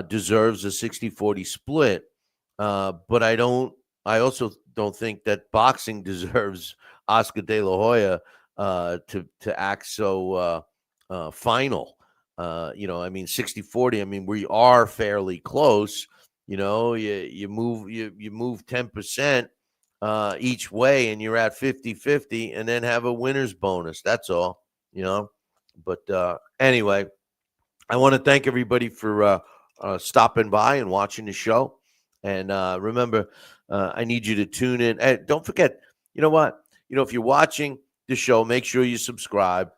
deserves a 60-40 split. But I also don't think that boxing deserves Oscar De La Hoya to act so final. 60-40. We are fairly close. You move 10% each way, and you're at 50-50, and then have a winner's bonus. That's all. But anyway, I want to thank everybody for stopping by and watching the show. And remember, I need you to tune in. And don't forget, you know what? If you're watching the show, make sure you subscribe.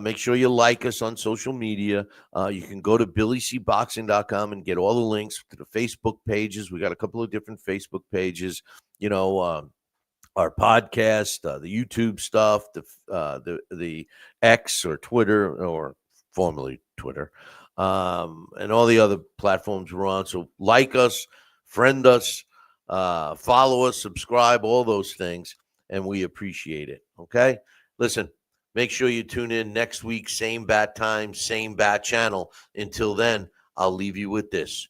Make sure you like us on social media. You can go to BillyCBoxing.com and get all the links to the Facebook pages. We got a couple of different Facebook pages. Our podcast, the YouTube stuff, the X or Twitter, or formerly Twitter, and all the other platforms we're on. So like us, friend us, follow us, subscribe, all those things, and we appreciate it. Okay? Listen, make sure you tune in next week, same bat time, same bat channel. Until then, I'll leave you with this.